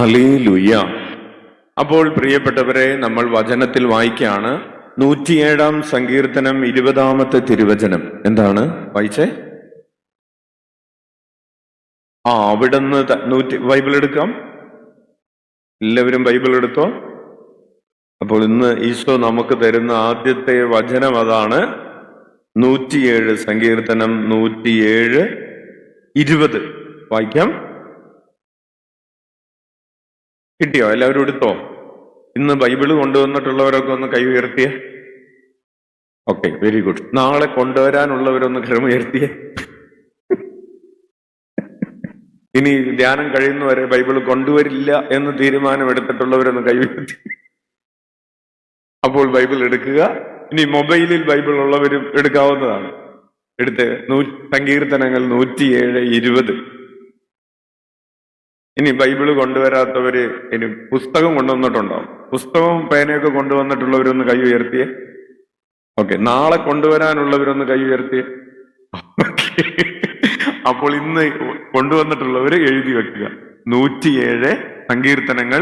Hallelujah. അപ്പോൾ പ്രിയപ്പെട്ടവരെ, നമ്മൾ വചനത്തിൽ വായിക്കാണ് 107 സങ്കീർത്തനം 20 തിരുവചനം. എന്താണ് വായിച്ചേ? അവിടുന്ന് ബൈബിൾ എടുക്കാം. എല്ലാവരും ബൈബിൾ എടുത്തോ. അപ്പോൾ ഇന്ന് ഈശോ നമുക്ക് തരുന്ന ആദ്യത്തെ വചനം അതാണ്. 107 സങ്കീർത്തനം 107:20 വായിക്കാം. കിട്ടിയോ? എല്ലാവരും എടുത്തോ? ഇന്ന് ബൈബിള് കൊണ്ടുവന്നിട്ടുള്ളവരൊക്കെ ഒന്ന് കൈ ഉയർത്തിയേ. Okay, very good. നാളെ കൊണ്ടുവരാനുള്ളവരൊന്ന് കരം ഉയർത്തിയേ. ഇനി ധ്യാനം കഴിയുന്നവരെ ബൈബിൾ കൊണ്ടുവരില്ല എന്ന് തീരുമാനമെടുത്തിട്ടുള്ളവരൊന്ന് കൈ ഉയർത്തി. അപ്പോൾ ബൈബിൾ എടുക്കുക. ഇനി മൊബൈലിൽ ബൈബിൾ ഉള്ളവരും എടുക്കാവുന്നതാണ്. എടുത്ത് സങ്കീർത്തനങ്ങൾ 107:20. ഇനി ബൈബിള് കൊണ്ടുവരാത്തവര് ഇനി പുസ്തകം കൊണ്ടുവന്നിട്ടുണ്ടാവും. പുസ്തകവും പേനയൊക്കെ കൊണ്ടുവന്നിട്ടുള്ളവരൊന്ന് കൈ ഉയർത്തിയേ. ഓക്കെ, നാളെ കൊണ്ടുവരാനുള്ളവരൊന്ന് കൈ ഉയർത്തിയേ. അപ്പോൾ ഇന്ന് കൊണ്ടുവന്നിട്ടുള്ളവര് എഴുതി വെക്കുക. 107 സങ്കീർത്തനങ്ങൾ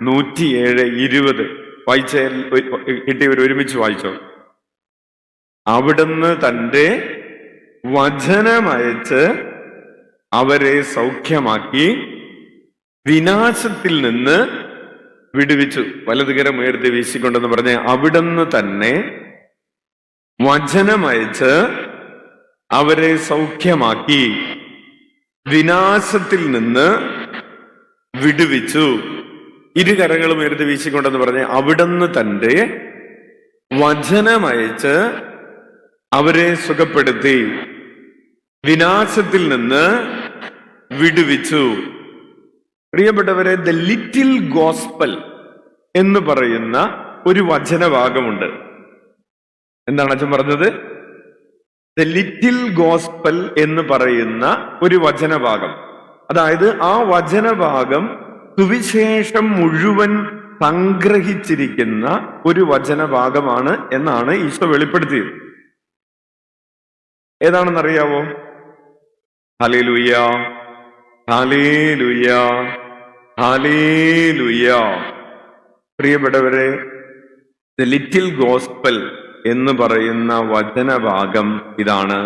107:20 വായിച്ച കിട്ടിയവർ ഒരുമിച്ച് വായിച്ചോ. അവിടുന്ന് തന്റെ വചനമയച്ച് അവരെ സൗഖ്യമാക്കി വിനാശത്തിൽ നിന്ന് വിടുവിച്ചു. വലതുകരം ഉയർത്തി വീശിക്കൊണ്ടെന്ന് പറഞ്ഞ് അവിടുന്ന് തന്നെ വചനമയച്ച് അവരെ സൗഖ്യമാക്കി വിനാശത്തിൽ നിന്ന് വിടുവിച്ചു. ഇരുകരങ്ങളും ഉയർത്തി വീശിക്കൊണ്ടെന്ന് പറഞ്ഞ് അവിടുന്ന് തന്റെ വചനമയച്ച് അവരെ സുഖപ്പെടുത്തി വിനാശത്തിൽ നിന്ന് വിടുവിച്ചു. പ്രിയപ്പെട്ടവരെ, ദ ലിറ്റിൽ ഗോസ്പൽ എന്ന് പറയുന്ന ഒരു വചനഭാഗമുണ്ട്. എന്താണ് അച്ഛൻ പറഞ്ഞത്? ദ ലിറ്റിൽ ഗോസ്പൽ എന്ന് പറയുന്ന ഒരു വചനഭാഗം. അതായത് ആ വചനഭാഗം സുവിശേഷം മുഴുവൻ സംഗ്രഹിച്ചിരിക്കുന്ന ഒരു വചനഭാഗമാണ് എന്നാണ് ഈശോ വെളിപ്പെടുത്തിയത്. ഏതാണെന്നറിയാവോ? ഹല്ലേലൂയ, ഹല്ലേലൂയ, ഹല്ലേലൂയ. പ്രിയപ്പെട്ടവരെ, ദ ലിറ്റിൽ ഗോസ്പൽ എന്ന് പറയുന്ന വചനഭാഗം ഇതാണ്.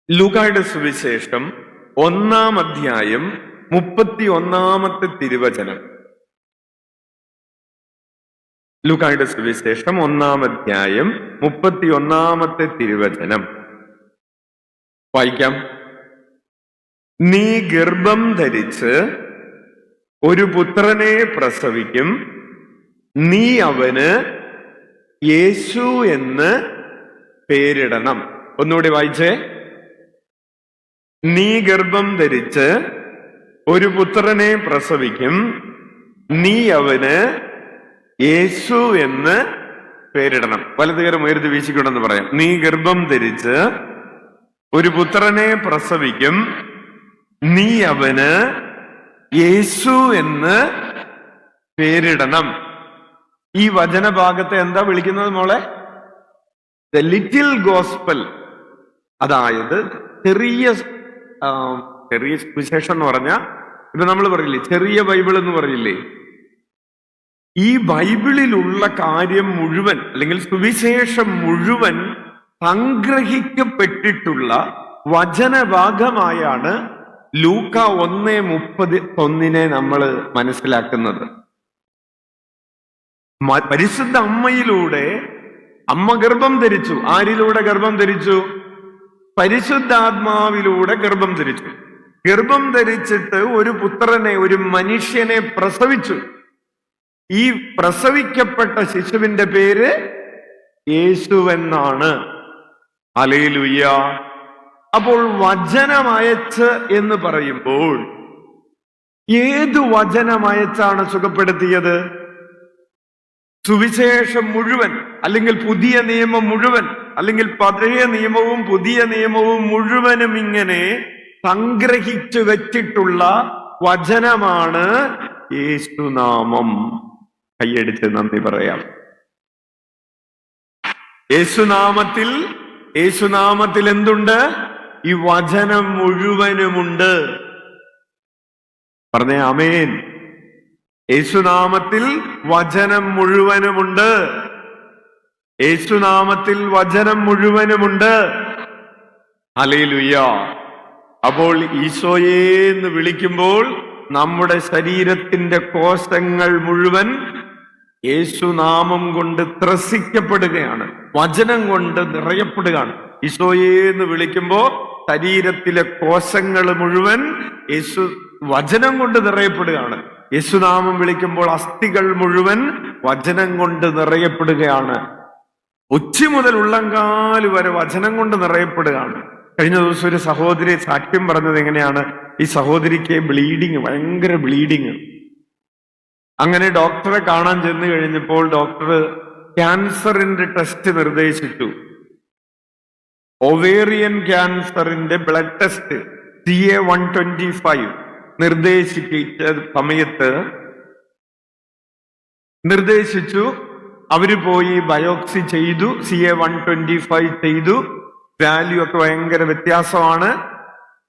ലൂക്കായുടെ സുവിശേഷം 1-ാം അധ്യായം 31-ാമത്തെ തിരുവചനം. ലൂക്കായുടെ സുവിശേഷം 1-ാം അധ്യായം 31-ാമത്തെ തിരുവചനം വായിക്കാം. നീ ഗർഭം ധരിച്ച് ഒരു പുത്രനെ പ്രസവിക്കും, നീ അവന് യേശു എന്ന് പേരിടണം. ഒന്നുകൂടി വായിച്ചേ. നീ ഗർഭം ധരിച്ച് ഒരു പുത്രനെ പ്രസവിക്കും, നീ അവന് യേശു എന്ന് പേരിടണം. വലതുകരം ഉയർത്തി വീശിക്കൊണ്ടെന്ന് പറയാം. നീ ഗർഭം ധരിച്ച് ഒരു പുത്രനെ പ്രസവിക്കും, നീ അവന് യേശു എന്ന് പേരിടണം. ഈ വചനഭാഗത്തെ എന്താ വിളിക്കുന്നത് മോളെ? The little gospel. അതായത് ചെറിയ സുവിശേഷം എന്ന് പറഞ്ഞാൽ, ഇപ്പൊ നമ്മൾ പറയില്ലേ ചെറിയ ബൈബിൾ എന്ന് പറയില്ലേ, ഈ ബൈബിളിലുള്ള കാര്യം മുഴുവൻ അല്ലെങ്കിൽ സുവിശേഷം മുഴുവൻ സംഗ്രഹിക്കപ്പെട്ടിട്ടുള്ള വചനഭാഗമായാണ് ലൂക്ക 1:31 നമ്മൾ മനസ്സിലാക്കുന്നത്. പരിശുദ്ധ അമ്മയിലൂടെ അമ്മ ഗർഭം ധരിച്ചു. ആരിലൂടെ ഗർഭം ധരിച്ചു? പരിശുദ്ധാത്മാവിലൂടെ ഗർഭം ധരിച്ചു. ഗർഭം ധരിച്ചിട്ട് ഒരു പുത്രനെ, ഒരു മനുഷ്യനെ പ്രസവിച്ചു. ഈ പ്രസവിക്കപ്പെട്ട ശിശുവിന്റെ പേര് യേശുവെന്നാണ്. ഹല്ലേലൂയ. അപ്പോൾ വചനമയച്ച് എന്ന് പറയുമ്പോൾ ഏതു വചനമയച്ചാണ് സുഖപ്പെടുത്തിയത്? സുവിശേഷം മുഴുവൻ, അല്ലെങ്കിൽ പുതിയ നിയമം മുഴുവൻ, അല്ലെങ്കിൽ പഴയ നിയമവും പുതിയ നിയമവും മുഴുവനും ഇങ്ങനെ സംഗ്രഹിച്ചു വെച്ചിട്ടുള്ള വചനമാണ് യേശുനാമം. കൈയടിച്ച് നന്ദി പറയാം. യേശുനാമത്തിൽ യേശുനാമത്തിൽ എന്തുണ്ട്? ഈ വചനം മുഴുവനുമുണ്ട്. പറഞ്ഞേ ആമേൻ. യേശുനാമത്തിൽ വചനം മുഴുവനുമുണ്ട്. യേശുനാമത്തിൽ വചനം മുഴുവനുമുണ്ട്. ഹല്ലേലൂയ. അപ്പോൾ ഈശോയെ എന്ന് വിളിക്കുമ്പോൾ നമ്മുടെ ശരീരത്തിന്റെ കോശങ്ങൾ മുഴുവൻ യേശുനാമം കൊണ്ട് ത്രസിക്കപ്പെടുകയാണ്, വചനം കൊണ്ട് നിറയപ്പെടുകയാണ്. ഈശോയെ എന്ന് വിളിക്കുമ്പോൾ ശരീരത്തിലെ കോശങ്ങൾ മുഴുവൻ വചനം കൊണ്ട് നിറയപ്പെടുകയാണ്. യേശുനാമം വിളിക്കുമ്പോൾ അസ്ഥികൾ മുഴുവൻ വചനം കൊണ്ട് നിറയപ്പെടുകയാണ്. ഉച്ചി മുതൽ ഉള്ളങ്കാല് വരെ വചനം കൊണ്ട് നിറയപ്പെടുകയാണ്. കഴിഞ്ഞ ദിവസം ഒരു സഹോദരി സാക്ഷ്യം പറഞ്ഞത് എങ്ങനെയാണ്? ഈ സഹോദരിക്ക് ഭയങ്കര ബ്ലീഡിങ്. അങ്ങനെ ഡോക്ടറെ കാണാൻ ചെന്ന് കഴിഞ്ഞപ്പോൾ ഡോക്ടർ ക്യാൻസറിന്റെ ടെസ്റ്റ് നിർദ്ദേശിച്ചു. ഒവേറിയൻ ക്യാൻസറിന്റെ ബ്ലഡ് ടെസ്റ്റ് CA-125 നിർദ്ദേശിച്ച സമയത്ത് നിർദ്ദേശിച്ചു. അവര് പോയി ബയോപ്സി ചെയ്തു, CA-125 ചെയ്തു. വാല്യൂ ഒക്കെ ഭയങ്കര വ്യത്യാസമാണ്.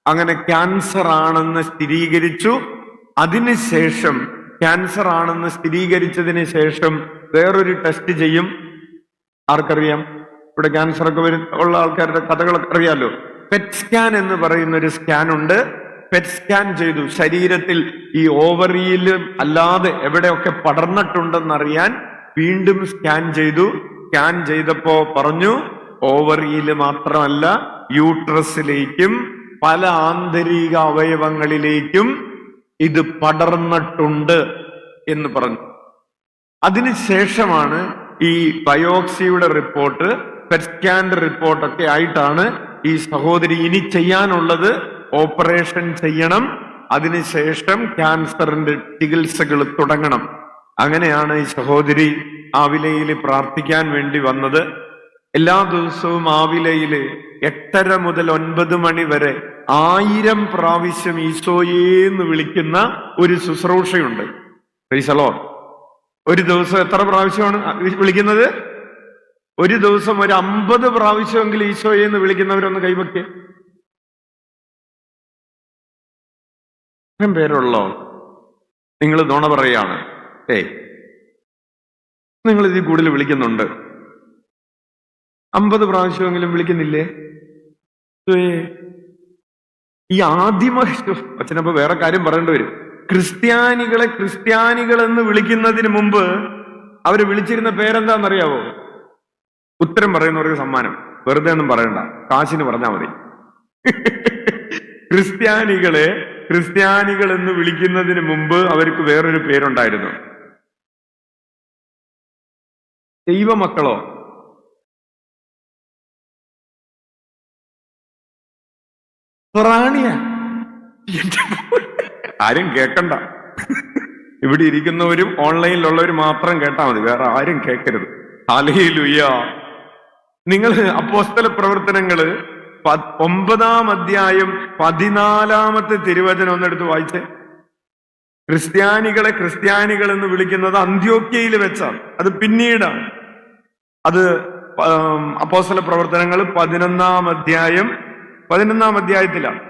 അങ്ങനെ ക്യാൻസർ ആണെന്ന് സ്ഥിരീകരിച്ചു. അതിനുശേഷം ക്യാൻസർ ആണെന്ന് സ്ഥിരീകരിച്ചതിന് ശേഷം വേറൊരു ടെസ്റ്റ് ചെയ്യും. ആർക്കറിയാം? ഇവിടെ ക്യാൻസർ ഒക്കെ ഉള്ള ആൾക്കാരുടെ കഥകളൊക്കെ അറിയാലോ. പെറ്റ് സ്കാൻ എന്ന് പറയുന്ന ഒരു സ്കാൻ ഉണ്ട്. പെറ്റ് സ്കാൻ ചെയ്തു. ശരീരത്തിൽ ഈ ഓവറിയിൽ അല്ലാതെ എവിടെയൊക്കെ പടർന്നിട്ടുണ്ടെന്നറിയാൻ വീണ്ടും സ്കാൻ ചെയ്തു. സ്കാൻ ചെയ്തപ്പോ പറഞ്ഞു, ഓവറിയിൽ മാത്രമല്ല യൂട്രസിലേക്കും പല ആന്തരിക അവയവങ്ങളിലേക്കും ഇത് പടർന്നിട്ടുണ്ട് എന്ന് പറഞ്ഞു. അതിനുശേഷമാണ് ഈ ബയോപ്സിയുടെ റിപ്പോർട്ട്, പെറ്റ് സ്കാന്റെ റിപ്പോർട്ടൊക്കെ ആയിട്ടാണ് ഈ സഹോദരി ഇനി ചെയ്യാനുള്ളത് ഓപ്പറേഷൻ ചെയ്യണം, അതിനുശേഷം ക്യാൻസറിന്റെ ചികിത്സകൾ തുടങ്ങണം. അങ്ങനെയാണ് ഈ സഹോദരി ആവിലയിൽ പ്രാർത്ഥിക്കാൻ വേണ്ടി വന്നത്. എല്ലാ ദിവസവും ആവിലയില് 8:30 മുതൽ 9 മണി വരെ 1000 പ്രാവശ്യം ഈശോയേ എന്ന് വിളിക്കുന്ന ഒരു ശുശ്രൂഷയുണ്ട്. Praise the Lord. ഒരു ദിവസം എത്ര പ്രാവശ്യമാണ് വിളിക്കുന്നത്? ഒരു ദിവസം ഒരു 50 പ്രാവശ്യമെങ്കിലും ഈശോയെ എന്ന് വിളിക്കുന്നവരൊന്ന് കൈവയ്ക്ക്. പേരുള്ളോ? നിങ്ങൾ നുണ പറയാണ്. നിങ്ങൾ ഇതിൽ കൂടുതൽ വിളിക്കുന്നുണ്ട്. 50 പ്രാവശ്യമെങ്കിലും വിളിക്കുന്നില്ലേ? ഈ അച്ഛനപ്പോ വേറെ കാര്യം പറയേണ്ടി വരും. ക്രിസ്ത്യാനികൾ എന്ന് വിളിക്കുന്നതിന് മുമ്പ് അവര് വിളിച്ചിരുന്ന പേരെന്താണെന്നറിയാവോ? ഉത്തരം പറയുന്നവർക്ക് സമ്മാനം. വെറുതെ ഒന്നും പറയണ്ട, കാശിന് പറഞ്ഞാൽ മതി. ക്രിസ്ത്യാനികൾ എന്ന് വിളിക്കുന്നതിന് മുമ്പ് അവർക്ക് വേറൊരു പേരുണ്ടായിരുന്നു. ദൈവമക്കളോ? റാണിയ. ആരും കേൾക്കണ്ട. ഇവിടെ ഇരിക്കുന്നവരും ഓൺലൈനിലുള്ളവരും മാത്രം കേട്ടാൽ മതി, വേറെ ആരും കേൾക്കരുത്. ഹല്ലേലൂയ. നിങ്ങൾ അപ്പോസ്തല പ്രവർത്തനങ്ങള് 9-ാം അധ്യായം 14-ാമത്തെ തിരുവചനം ഒന്നെടുത്ത് വായിച്ചേ. ക്രിസ്ത്യാനികൾ എന്ന് വിളിക്കുന്നത് അന്ത്യോക്യയിൽ വെച്ചാണ്. അത് പിന്നീടാണ്. അത് അപ്പോസ്തല പ്രവർത്തനങ്ങൾ 11-ാം അധ്യായത്തിലാണ്.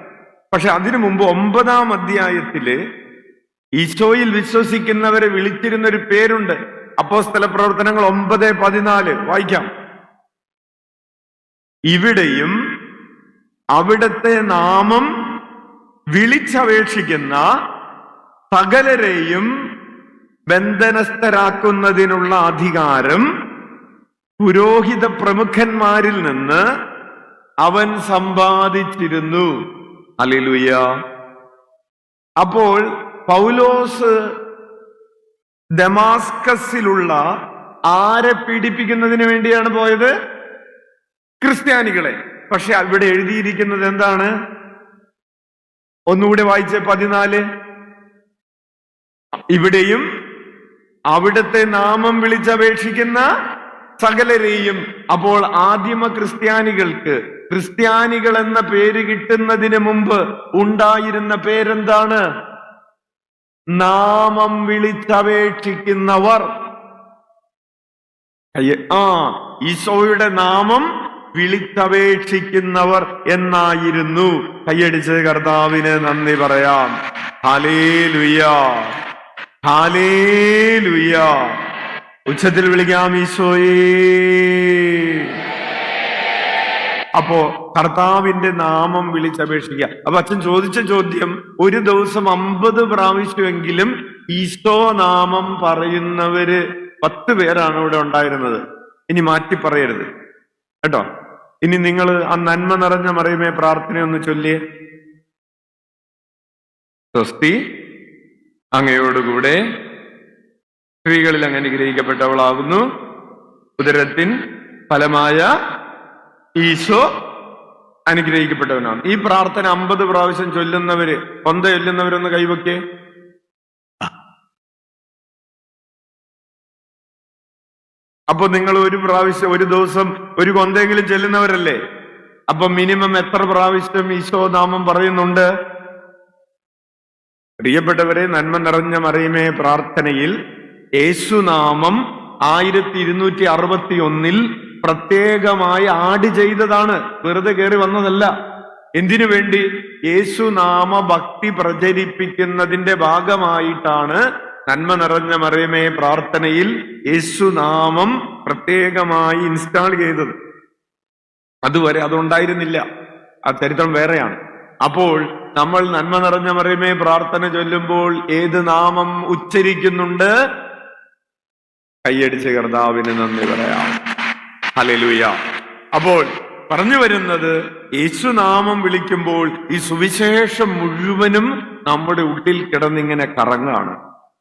പക്ഷെ അതിനു മുമ്പ് 9-ാം അധ്യായത്തില് ഈശോയിൽ വിശ്വസിക്കുന്നവരെ വിളിച്ചിരുന്ന ഒരു പേരുണ്ട്. അപ്പോസ്തല പ്രവർത്തനങ്ങൾ 9:14 വായിക്കാം. ഇവിടെയും അവിടുത്തെ നാമം വിളിച്ചപേക്ഷിക്കുന്ന സകലരെയും ബന്ധനസ്ഥരാക്കുന്നതിനുള്ള അധികാരം പുരോഹിത പ്രമുഖന്മാരിൽ നിന്ന് അവൻ സമ്പാദിച്ചിരുന്നു. ഹല്ലേലൂയ. അപ്പോൾ പൗലോസ് ദമാസ്കസിലുള്ള ആരെ പീഡിപ്പിക്കുന്നതിന് വേണ്ടിയാണ് പോയത്? ക്രിസ്ത്യാനികളെ. പക്ഷെ അവിടെ എഴുതിയിരിക്കുന്നത് എന്താണ്? ഒന്നുകൂടെ വായിച്ച് 14. ഇവിടെയും അവിടുത്തെ നാമം വിളിച്ചപേക്ഷിക്കുന്ന സകലരെയും. അപ്പോൾ ആദിമ ക്രിസ്ത്യാനികൾ എന്ന പേര് കിട്ടുന്നതിന് മുമ്പ് ഉണ്ടായിരുന്ന പേരെന്താണ്? നാമം വിളിച്ചപേക്ഷിക്കുന്നവർ. ഈശോയുടെ നാമം വിളിച്ചപേക്ഷിക്കുന്നവർ എന്നായിരുന്നു. കൈയടിച്ച് കർത്താവിന് നന്ദി പറയാം. Hallelujah, hallelujah. ഉച്ചത്തിൽ വിളിക്കാം ഈശോയേ. അപ്പോ കർത്താവിന്റെ നാമം വിളിച്ചപേക്ഷിക്കുക. അപ്പൊ അച്ഛൻ ചോദിച്ച ചോദ്യം, ഒരു ദിവസം 50 പ്രാവശ്യമെങ്കിലും ഈശോ നാമം പറയുന്നവര് 10 പേരാണ് ഇവിടെ ഉണ്ടായിരുന്നത്. ഇനി മാറ്റി പറയരുത് കേട്ടോ. ഇനി നിങ്ങൾ ആ നന്മ നിറഞ്ഞ മറിയമേ പ്രാർത്ഥനയൊന്ന് ചൊല്ലിയേ. സ്വസ്തി അങ്ങയോടുകൂടെ സ്ത്രീകളിൽ അങ്ങ് അനുഗ്രഹിക്കപ്പെട്ടവളാകുന്നു, ഉദരത്തിൻ ഫലമായ ഈശോ അനുഗ്രഹിക്കപ്പെട്ടവനാണ്. ഈ പ്രാർത്ഥന 50 പ്രാവശ്യം ചൊല്ലുന്നവര്, ചൊല്ലുന്നവരൊന്ന് കൈവയ്ക്കേ. അപ്പൊ നിങ്ങൾ ഒരു പ്രാവശ്യം, ഒരു ദിവസം ഒരു കൊന്തെങ്കിലും ചെല്ലുന്നവരല്ലേ? അപ്പൊ മിനിമം എത്ര പ്രാവശ്യം ഈശോ നാമം പറയുന്നുണ്ട്? പ്രിയപ്പെട്ടവരെ, നന്മ നിറഞ്ഞ മറിയമേ പ്രാർത്ഥനയിൽ യേശുനാമം 1261 പ്രത്യേകമായി ആഡ് ചെയ്തതാണ്, വെറുതെ കയറി വന്നതല്ല. എന്തിനു വേണ്ടി? യേശുനാമ ഭക്തി പ്രചരിപ്പിക്കുന്നതിന്റെ ഭാഗമായിട്ടാണ് നന്മ നിറഞ്ഞ മറിയമേ പ്രാർത്ഥനയിൽ യേശുനാമം പ്രത്യേകമായി ഇൻസ്റ്റാൾ ചെയ്തത്. അതുവരെ അതുണ്ടായിരുന്നില്ല, ആ ചരിത്രം വേറെയാണ്. അപ്പോൾ നമ്മൾ നന്മ നിറഞ്ഞ മറിയമേ പ്രാർത്ഥന ചൊല്ലുമ്പോൾ ഏത് നാമം ഉച്ചരിക്കുന്നുണ്ട്? കൈയടിച്ച് കർത്താവിന് നന്ദി പറയാം. ഹല്ലേലൂയ. അപ്പോൾ പറഞ്ഞു വരുന്നത്, യേശുനാമം വിളിക്കുമ്പോൾ ഈ സുവിശേഷം മുഴുവനും നമ്മുടെ ഉള്ളിൽ കിടന്നിങ്ങനെ കറങ്ങാണ്.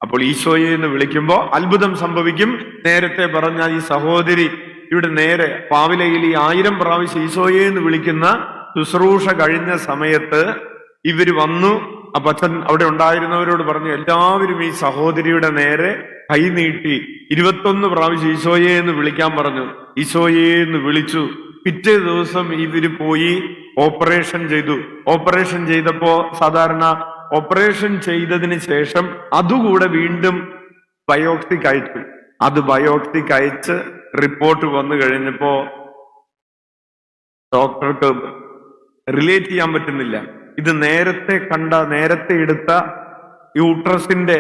അപ്പോൾ ഈശോയെ എന്ന് വിളിക്കുമ്പോൾ അത്ഭുതം സംഭവിക്കും. നേരത്തെ പറഞ്ഞ ഈ സഹോദരി ഇവിടെ നേരെ പാവിലയിൽ 1000 പ്രാവശ്യം ഈശോയെ എന്ന് വിളിക്കുന്ന ശുശ്രൂഷ കഴിഞ്ഞ സമയത്ത് ഇവര് വന്നു. അപ്പൊ അച്ഛൻ അവിടെ ഉണ്ടായിരുന്നവരോട് പറഞ്ഞു, എല്ലാവരും ഈ സഹോദരിയുടെ നേരെ കൈ നീട്ടി 21 പ്രാവശ്യം ഈശോയെ എന്ന് വിളിക്കാൻ പറഞ്ഞു. ഈശോയെ എന്ന് വിളിച്ചു. പിറ്റേ ദിവസം ഇവര് പോയി ഓപ്പറേഷൻ ചെയ്തു. ഓപ്പറേഷൻ ചെയ്തപ്പോ സാധാരണ ഓപ്പറേഷൻ ചെയ്തതിന് ശേഷം അതുകൂടെ വീണ്ടും ബയോപ്സിക്ക് അയച്ചു. അത് ബയോപ്സിക്ക് അയച്ച് റിപ്പോർട്ട് വന്നു കഴിഞ്ഞപ്പോ ഡോക്ടർക്ക് റിലേറ്റ് ചെയ്യാൻ പറ്റുന്നില്ല. ഇത് നേരത്തെ എടുത്ത യൂട്രസിന്റെ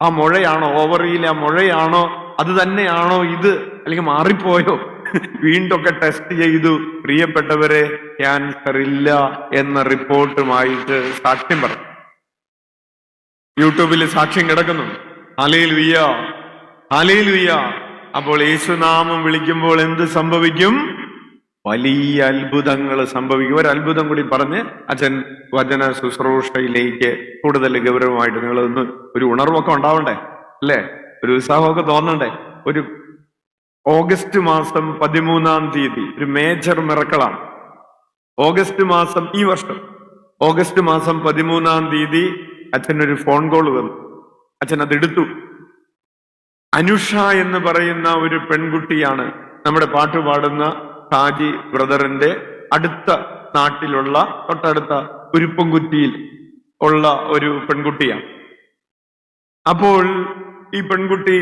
ആ മുഴയാണോ, ഓവറിയിലെ ആ മുഴയാണോ, അത് തന്നെയാണോ ഇത്, അല്ലെങ്കിൽ മാറിപ്പോയോ? വീണ്ടൊക്കെ ടെസ്റ്റ് ചെയ്തു. പ്രിയപ്പെട്ടവരെ, ക്യാൻസർ ഇല്ല എന്ന റിപ്പോർട്ടുമായിട്ട് സാക്ഷ്യം പറഞ്ഞു. യൂട്യൂബിൽ സാക്ഷ്യം കിടക്കുന്നു. Hallelujah, hallelujah. അപ്പോൾ യേശുനാമം വിളിക്കുമ്പോൾ എന്ത് സംഭവിക്കും? വലിയ അത്ഭുതങ്ങൾ സംഭവിക്കും. ഒരു അത്ഭുതം കൂടി പറഞ്ഞ് അച്ഛൻ വചന ശുശ്രൂഷയിലേക്ക് കൂടുതൽ ഗൗരവമായിട്ട് നിങ്ങളൊന്ന്, ഒരു ഉണർവൊക്കെ ഉണ്ടാവണ്ടേ അല്ലേ? ഒരു ഉത്സാഹമൊക്കെ തോന്നണ്ടേ? ഒരു ഓഗസ്റ്റ് മാസം 13-ാം തീയതി ഒരു മേജർ മിറക്കിളാണ്. ഓഗസ്റ്റ് മാസം, ഈ വർഷം ഓഗസ്റ്റ് മാസം 13-ാം തീയതി അച്ഛനൊരു ഫോൺ കോൾ വന്നു. അച്ഛൻ അതെടുത്തു. അനുഷ എന്ന് പറയുന്ന ഒരു പെൺകുട്ടിയാണ്, നമ്മുടെ പാട്ട് പാടുന്ന ഹാജി ബ്രദറിന്റെ അടുത്ത നാട്ടിലുള്ള, തൊട്ടടുത്ത കുരുപ്പംകുറ്റിയിൽ ഉള്ള ഒരു പെൺകുട്ടിയാണ്. അപ്പോൾ ഈ പെൺകുട്ടി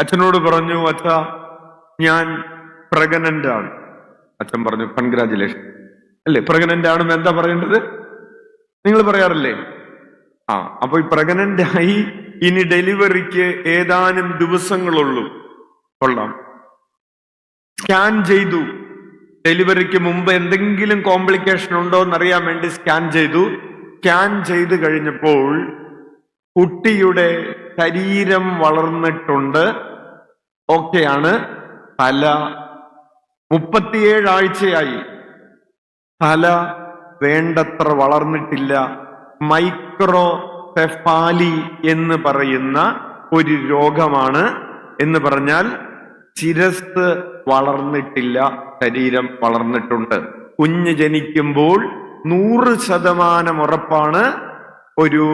അച്ഛനോട് പറഞ്ഞു, അച്ഛാ ഞാൻ പ്രഗ്നന്റ് ആണ്. അച്ഛൻ പറഞ്ഞു, കൺഗ്രാജുലേഷൻ. അല്ലേ, പ്രഗ്നന്റ് ആണെന്ന് എന്താ പറയേണ്ടത്? നിങ്ങൾ പറയാറില്ലേ? അപ്പൊ ഈ പ്രഗ്നന്റ് ആയി, ഇനി ഡെലിവറിക്ക് ഏതാനും ദിവസങ്ങളുള്ളൂ. കൊള്ളാം. സ്കാൻ ചെയ്തു. ഡെലിവറിക്ക് മുമ്പ് എന്തെങ്കിലും കോംപ്ലിക്കേഷൻ ഉണ്ടോ എന്നറിയാൻ വേണ്ടി സ്കാൻ ചെയ്തു. സ്കാൻ ചെയ്ത് കഴിഞ്ഞപ്പോൾ കുട്ടിയുടെ ശരീരം വളർന്നിട്ടുണ്ട്, ഓക്കെയാണ്. തല 37 ആഴ്ചയായി, തല വേണ്ടത്ര വളർന്നിട്ടില്ല. മൈക്രോസെഫാലി എന്ന് പറയുന്ന ഒരു രോഗമാണ്. എന്ന് പറഞ്ഞാൽ ശിരസ് വളർന്നിട്ടില്ല, ശരീരം വളർന്നിട്ടുണ്ട്. കുഞ്ഞ് ജനിക്കുമ്പോൾ 100% ഉറപ്പാണ് ഒരു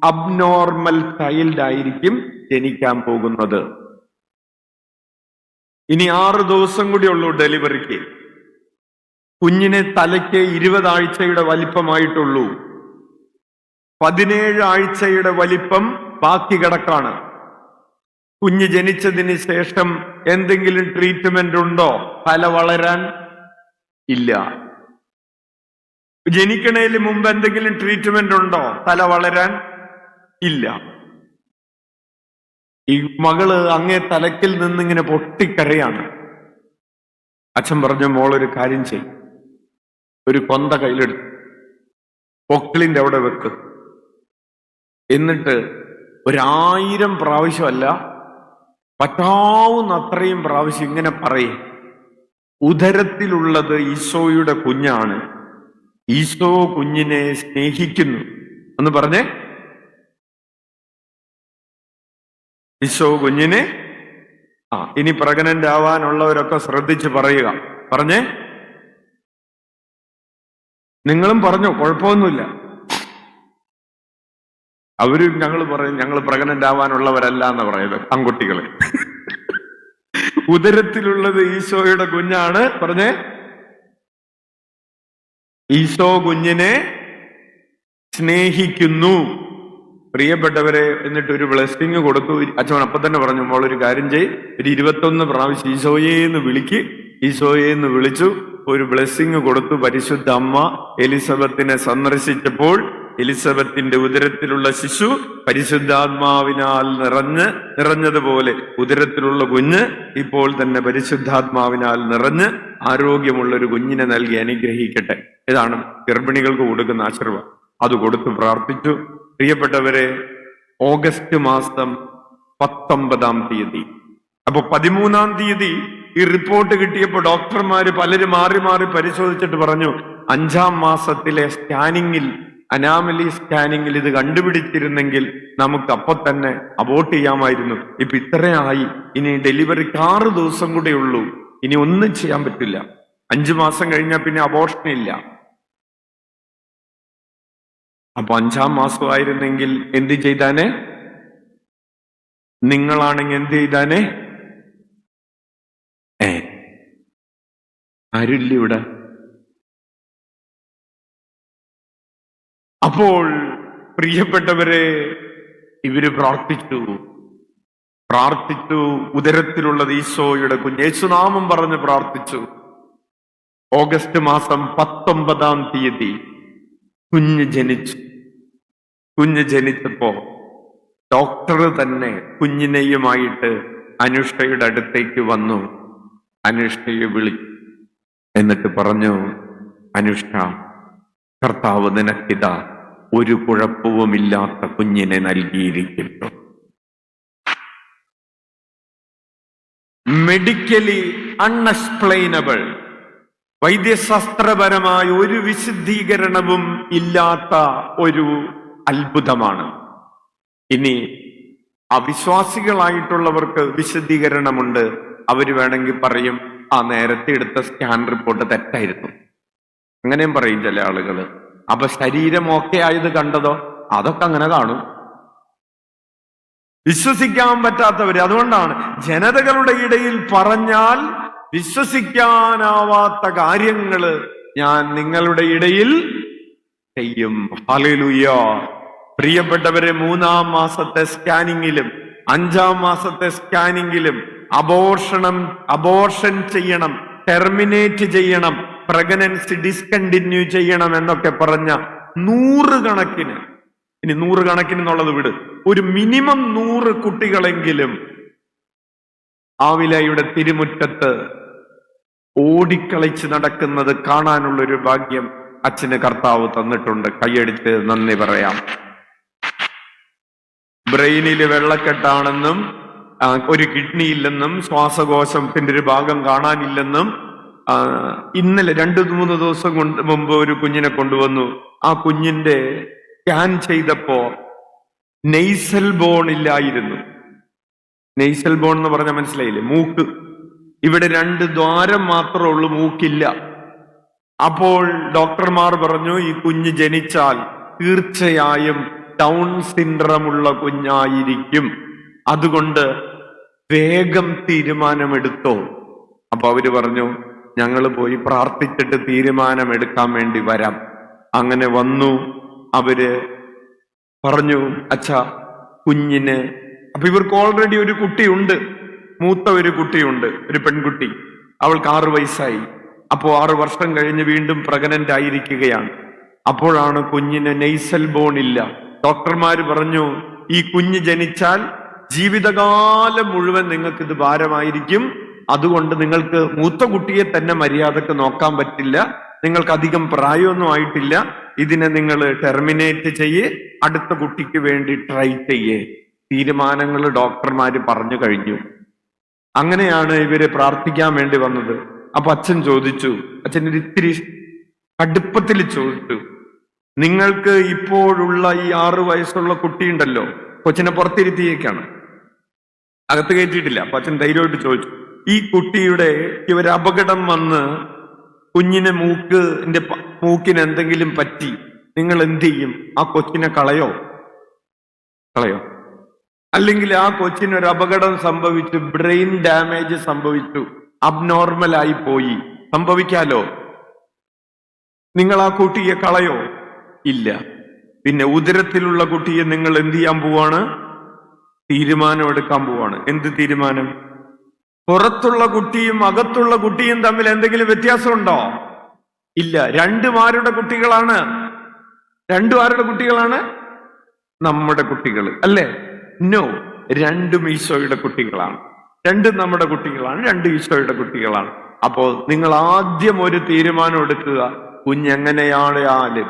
അബ്നോർമൽ ചൈൽഡ് ആയിരിക്കും ജനിക്കാൻ പോകുന്നത്. ഇനി 6 ദിവസം കൂടി ഉള്ളൂ ഡെലിവറിക്ക്. കുഞ്ഞിനെ തലയ്ക്ക് 20 ആഴ്ചയുടെ വലിപ്പമായിട്ടുള്ളൂ. 17 ആഴ്ചയുടെ വലിപ്പം ബാക്കി കിടക്കാണ്. കുഞ്ഞ് ജനിച്ചതിന് ശേഷം എന്തെങ്കിലും ട്രീറ്റ്മെന്റ് ഉണ്ടോ തല വളരാൻ? ഇല്ല. ജനിക്കണേന് മുമ്പ് എന്തെങ്കിലും ട്രീറ്റ്മെന്റ് ഉണ്ടോ തല വളരാൻ? ഇല്ല. ഈ മകള് അങ്ങേ തലക്കിൽ നിന്നിങ്ങനെ പൊട്ടിക്കരയാണ്. അച്ഛൻ പറഞ്ഞു, മോളൊരു കാര്യം ചെയ്യും, ഒരു കൊന്ത കയ്യിലെടുത്ത് പൊക്കിളിന്റെ അവിടെ വെക്ക്, എന്നിട്ട് 1000 പ്രാവശ്യമല്ല, പറ്റാവുന്ന അത്രയും പ്രാവശ്യം ഇങ്ങനെ പറയും, ഉദരത്തിലുള്ളത് ഈശോയുടെ കുഞ്ഞാണ്, ഈശോ കുഞ്ഞിനെ സ്നേഹിക്കുന്നു എന്ന് പറഞ്ഞേ. ഈശോ കുഞ്ഞിനെ ഇനി പ്രഗ്നന്റ് ആവാനുള്ളവരൊക്കെ ശ്രദ്ധിച്ച് പറയുക. പറഞ്ഞേ, നിങ്ങളും പറഞ്ഞു, കുഴപ്പമൊന്നുമില്ല. ഞങ്ങൾ പറയും, ഞങ്ങൾ പ്രഗ്നന്റ് ആവാനുള്ളവരല്ല എന്ന് പറയുന്നത് ആൺകുട്ടികള്. ഉദരത്തിലുള്ളത് ഈശോയുടെ കുഞ്ഞാണ്. പറഞ്ഞേ, ഈശോ കുഞ്ഞിനെ സ്നേഹിക്കുന്നു. പ്രിയപ്പെട്ടവരെ, എന്നിട്ട് ഒരു ബ്ലെസ്സിങ് കൊടുത്തു. അച്ഛൻ അപ്പൊ തന്നെ പറഞ്ഞു, മോളൊരു കാര്യം ചെയ്, ഒരു 21 പ്രാവശ്യം ഈശോയേന്ന് വിളിക്ക്. ഈശോയേന്ന് വിളിച്ചു, ഒരു ബ്ലെസ്സിങ് കൊടുത്തു. പരിശുദ്ധ അമ്മ എലിസബത്തിനെ സന്ദർശിച്ചപ്പോൾ എലിസബത്തിന്റെ ഉദരത്തിലുള്ള ശിശു പരിശുദ്ധാത്മാവിനാൽ നിറഞ്ഞതുപോലെ ഉദരത്തിലുള്ള കുഞ്ഞ് ഇപ്പോൾ തന്നെ പരിശുദ്ധാത്മാവിനാൽ നിറഞ്ഞ് ആരോഗ്യമുള്ള ഒരു കുഞ്ഞിനെ നൽകി അനുഗ്രഹിക്കട്ടെ. ഇതാണ് ഗർഭിണികൾക്ക് കൊടുക്കുന്ന ആശീർവാദം. അത് കൊടുത്ത് പ്രാർത്ഥിച്ചു. പ്രിയപ്പെട്ടവരെ, ഓഗസ്റ്റ് മാസം 19-ാം തീയതി, അപ്പൊ 13-ാം തീയതി ഈ റിപ്പോർട്ട് കിട്ടിയപ്പോൾ ഡോക്ടർമാര് പലരും മാറി മാറി പരിശോധിച്ചിട്ട് പറഞ്ഞു, 5-ാം മാസത്തിലെ സ്കാനിങ്ങിൽ, അനാമലി സ്കാനിങ്ങിൽ ഇത് കണ്ടുപിടിച്ചിരുന്നെങ്കിൽ നമുക്ക് അപ്പൊ തന്നെ അബോർട്ട് ചെയ്യാമായിരുന്നു. ഇപ്പൊ ഇത്രയായി, ഇനി ഡെലിവറിക്ക് 6 ദിവസം കൂടെ ഉള്ളൂ, ഇനി ഒന്നും ചെയ്യാൻ പറ്റില്ല. 5 മാസം കഴിഞ്ഞാൽ പിന്നെ അബോർഷൻ ഇല്ല. അപ്പൊ 5-ാം മാസമായിരുന്നെങ്കിൽ എന്ത് ചെയ്താനെ? നിങ്ങളാണെങ്കിൽ എന്ത് ചെയ്താനെ? ആരില്ല ഇവിടെ. അപ്പോൾ പ്രിയപ്പെട്ടവരെ, ഇവര് പ്രാർത്ഥിച്ചു. ഉദരത്തിലുള്ളത് ഈശോയുടെ കുഞ്ഞ്, യേശുനാമം പറഞ്ഞ് പ്രാർത്ഥിച്ചു. ഓഗസ്റ്റ് മാസം 19-ാം തീയതി കുഞ്ഞ് ജനിച്ചു. കുഞ്ഞ് ജനിച്ചപ്പോ ഡോക്ടർ തന്നെ കുഞ്ഞിനെയുമായിട്ട് അനുഷ്ഠയുടെ അടുത്തേക്ക് വന്നു. അനുഷ്ഠയെ വിളിച്ചു. എന്നിട്ട് പറഞ്ഞു, അനുഷ്ഠ, കർത്താവ് നിനക്കിതാ ഒരു കുഴപ്പവുമില്ലാത്ത കുഞ്ഞിനെ നൽകിയിരിക്കുന്നു. മെഡിക്കലി അൺഎക്സ്പ്ലെയിനബിൾ, വൈദ്യശാസ്ത്രപരമായ ഒരു വിശദീകരണവും ഇല്ലാത്ത ഒരു അത്ഭുതമാണ്. ഇനി അവിശ്വാസികളായിട്ടുള്ളവർക്ക് വിശദീകരണമുണ്ട്. അവര് വേണമെങ്കിൽ പറയും, നേരത്തെ എടുത്ത സ്കാൻ റിപ്പോർട്ട് തെറ്റായിരുന്നു, അങ്ങനെയും പറയും ചില ആളുകള്. അപ്പൊ ശരീരം ഓക്കെ ആയത് കണ്ടതോ? അതൊക്കെ അങ്ങനെ കാണും. വിശ്വസിക്കാൻ പറ്റാത്തവര്, അതുകൊണ്ടാണ് ജനതകളുടെ ഇടയിൽ പറഞ്ഞാൽ വിശ്വസിക്കാനാവാത്ത കാര്യങ്ങള് ഞാൻ നിങ്ങളുടെ ഇടയിൽ ചെയ്യും. ഹല്ലേലൂയ. പ്രിയപ്പെട്ടവരെ, 3-ാം മാസത്തെ സ്കാനിങ്ങിലും 5-ാം മാസത്തെ സ്കാനിങ്ങിലും അബോർഷൻ ചെയ്യണം, ടെർമിനേറ്റ് ചെയ്യണം, പ്രഗ്നൻസി ഡിസ്കണ്ടിന്യൂ ചെയ്യണം എന്നൊക്കെ പറഞ്ഞ 100 കണക്കിന്, ഇനി 100 കണക്കിന് എന്നുള്ളത് വിട്, ഒരു മിനിമം 100 കുട്ടികളെങ്കിലും ആവിലയുടെ തിരുമുറ്റത്ത് ഓടിക്കളിച്ച് നടക്കുന്നത് കാണാനുള്ളൊരു ഭാഗ്യം അച്ഛന് കർത്താവ് തന്നിട്ടുണ്ട്. കൈയടിച്ച് നന്ദി പറയാം. ബ്രെയിനില് വെള്ളക്കെട്ടാണെന്നും ഒരു കിഡ്നി ഇല്ലെന്നും ശ്വാസകോശത്തിന്റെ ഒരു ഭാഗം കാണാനില്ലെന്നും ഇന്നലെ 2-3 ദിവസം മുമ്പ് ഒരു കുഞ്ഞിനെ കൊണ്ടുവന്നു. ആ കുഞ്ഞിന്റെ സ്കാൻ ചെയ്തപ്പോ നെയ്സൽ ബോൺ ഇല്ലായിരുന്നു. നെയ്സൽ ബോൺ എന്ന് പറഞ്ഞാൽ മനസ്സിലായില്ലേ? മൂക്ക്. ഇവിടെ 2 ദ്വാരം മാത്രമേ ഉള്ളൂ, മൂക്കില്ല. അപ്പോൾ ഡോക്ടർമാർ പറഞ്ഞു, ഈ കുഞ്ഞ് ജനിച്ചാൽ തീർച്ചയായും ഡൗൺ സിൻഡ്രം ഉള്ള കുഞ്ഞായിരിക്കും, അതുകൊണ്ട് വേഗം തീരുമാനമെടുത്തോ. അപ്പൊ അവര് പറഞ്ഞു, ഞങ്ങൾ പോയി പ്രാർത്ഥിച്ചിട്ട് തീരുമാനമെടുക്കാൻ വേണ്ടി വരാം. അങ്ങനെ വന്നു. അവര് പറഞ്ഞു, അച്ഛാ, കുഞ്ഞിന്, അപ്പൊ ഇവർക്ക് ഓൾറെഡി ഒരു കുട്ടിയുണ്ട്, മൂത്ത ഒരു കുട്ടിയുണ്ട്, ഒരു പെൺകുട്ടി. അവൾക്ക് 6 വയസ്സായി. അപ്പോ 6 വർഷം കഴിഞ്ഞ് വീണ്ടും പ്രഗ്നന്റ് ആയിരിക്കുകയാണ്. അപ്പോഴാണ് കുഞ്ഞിന് നെയ്സൽ ബോൺ ഇല്ല. ഡോക്ടർമാര് പറഞ്ഞു, ഈ കുഞ്ഞ് ജനിച്ചാൽ ജീവിതകാലം മുഴുവൻ നിങ്ങൾക്ക് ഇത് ഭാരമായിരിക്കും. അതുകൊണ്ട് നിങ്ങൾക്ക് മൂത്ത കുട്ടിയെ തന്നെ മര്യാദക്ക് നോക്കാൻ പറ്റില്ല, നിങ്ങൾക്ക് അധികം പ്രായമൊന്നും ആയിട്ടില്ല, ഇതിനെ നിങ്ങൾ ടെർമിനേറ്റ് ചെയ്യേ, അടുത്ത കുട്ടിക്ക് വേണ്ടി ട്രൈ ചെയ്യേ. തീരുമാനങ്ങൾ ഡോക്ടർമാര് പറഞ്ഞു കഴിഞ്ഞു. അങ്ങനെയാണ് ഇവര് പ്രാർത്ഥിക്കാൻ വേണ്ടി വന്നത്. അപ്പൊ അച്ഛൻ ചോദിച്ചു, അച്ഛൻ ഒരു ഇത്തിരി കടുപ്പത്തിൽ ചോദിച്ചു, നിങ്ങൾക്ക് ഇപ്പോഴുള്ള ഈ 6 വയസ്സുള്ള കുട്ടിയുണ്ടല്ലോ, കൊച്ചിനെ പുറത്തിരുത്തിയേക്കാണ്, അകത്ത് കയറ്റിയിട്ടില്ല. അപ്പൊ അച്ഛൻ ധൈര്യമായിട്ട് ചോദിച്ചു, ഈ കുട്ടിയുടെ ഒരു അപകടം വന്ന് കുഞ്ഞിനെ മൂക്കിന് എന്തെങ്കിലും പറ്റി നിങ്ങൾ എന്ത് ചെയ്യും? ആ കൊച്ചിനെ കളയോ? അല്ലെങ്കിൽ ആ കൊച്ചിന് ഒരു അപകടം സംഭവിച്ചു, ബ്രെയിൻ ഡാമേജ് സംഭവിച്ചു, അബ്നോർമലായി പോയി, സംഭവിക്കാലോ. നിങ്ങൾ ആ കുട്ടിയെ കളയോ? ഇല്ല. പിന്നെ ഉദരത്തിലുള്ള കുട്ടിയെ നിങ്ങൾ എന്ത് ചെയ്യാൻ പോവാണ്? തീരുമാനം എടുക്കാൻ പോവാണ്. എന്ത് തീരുമാനം? പുറത്തുള്ള കുട്ടിയും അകത്തുള്ള കുട്ടിയും തമ്മിൽ എന്തെങ്കിലും വ്യത്യാസമുണ്ടോ? ഇല്ല. രണ്ടും ആരുടെ കുട്ടികളാണ്? നമ്മുടെ കുട്ടികൾ അല്ലേ? നോ, രണ്ടും ഈശോയുടെ കുട്ടികളാണ്. രണ്ടും നമ്മുടെ കുട്ടികളാണ്, രണ്ടും ഈശോയുടെ കുട്ടികളാണ്. അപ്പോ നിങ്ങൾ ആദ്യം ഒരു തീരുമാനം എടുക്കുക, കുഞ്ഞെങ്ങനെയായാലും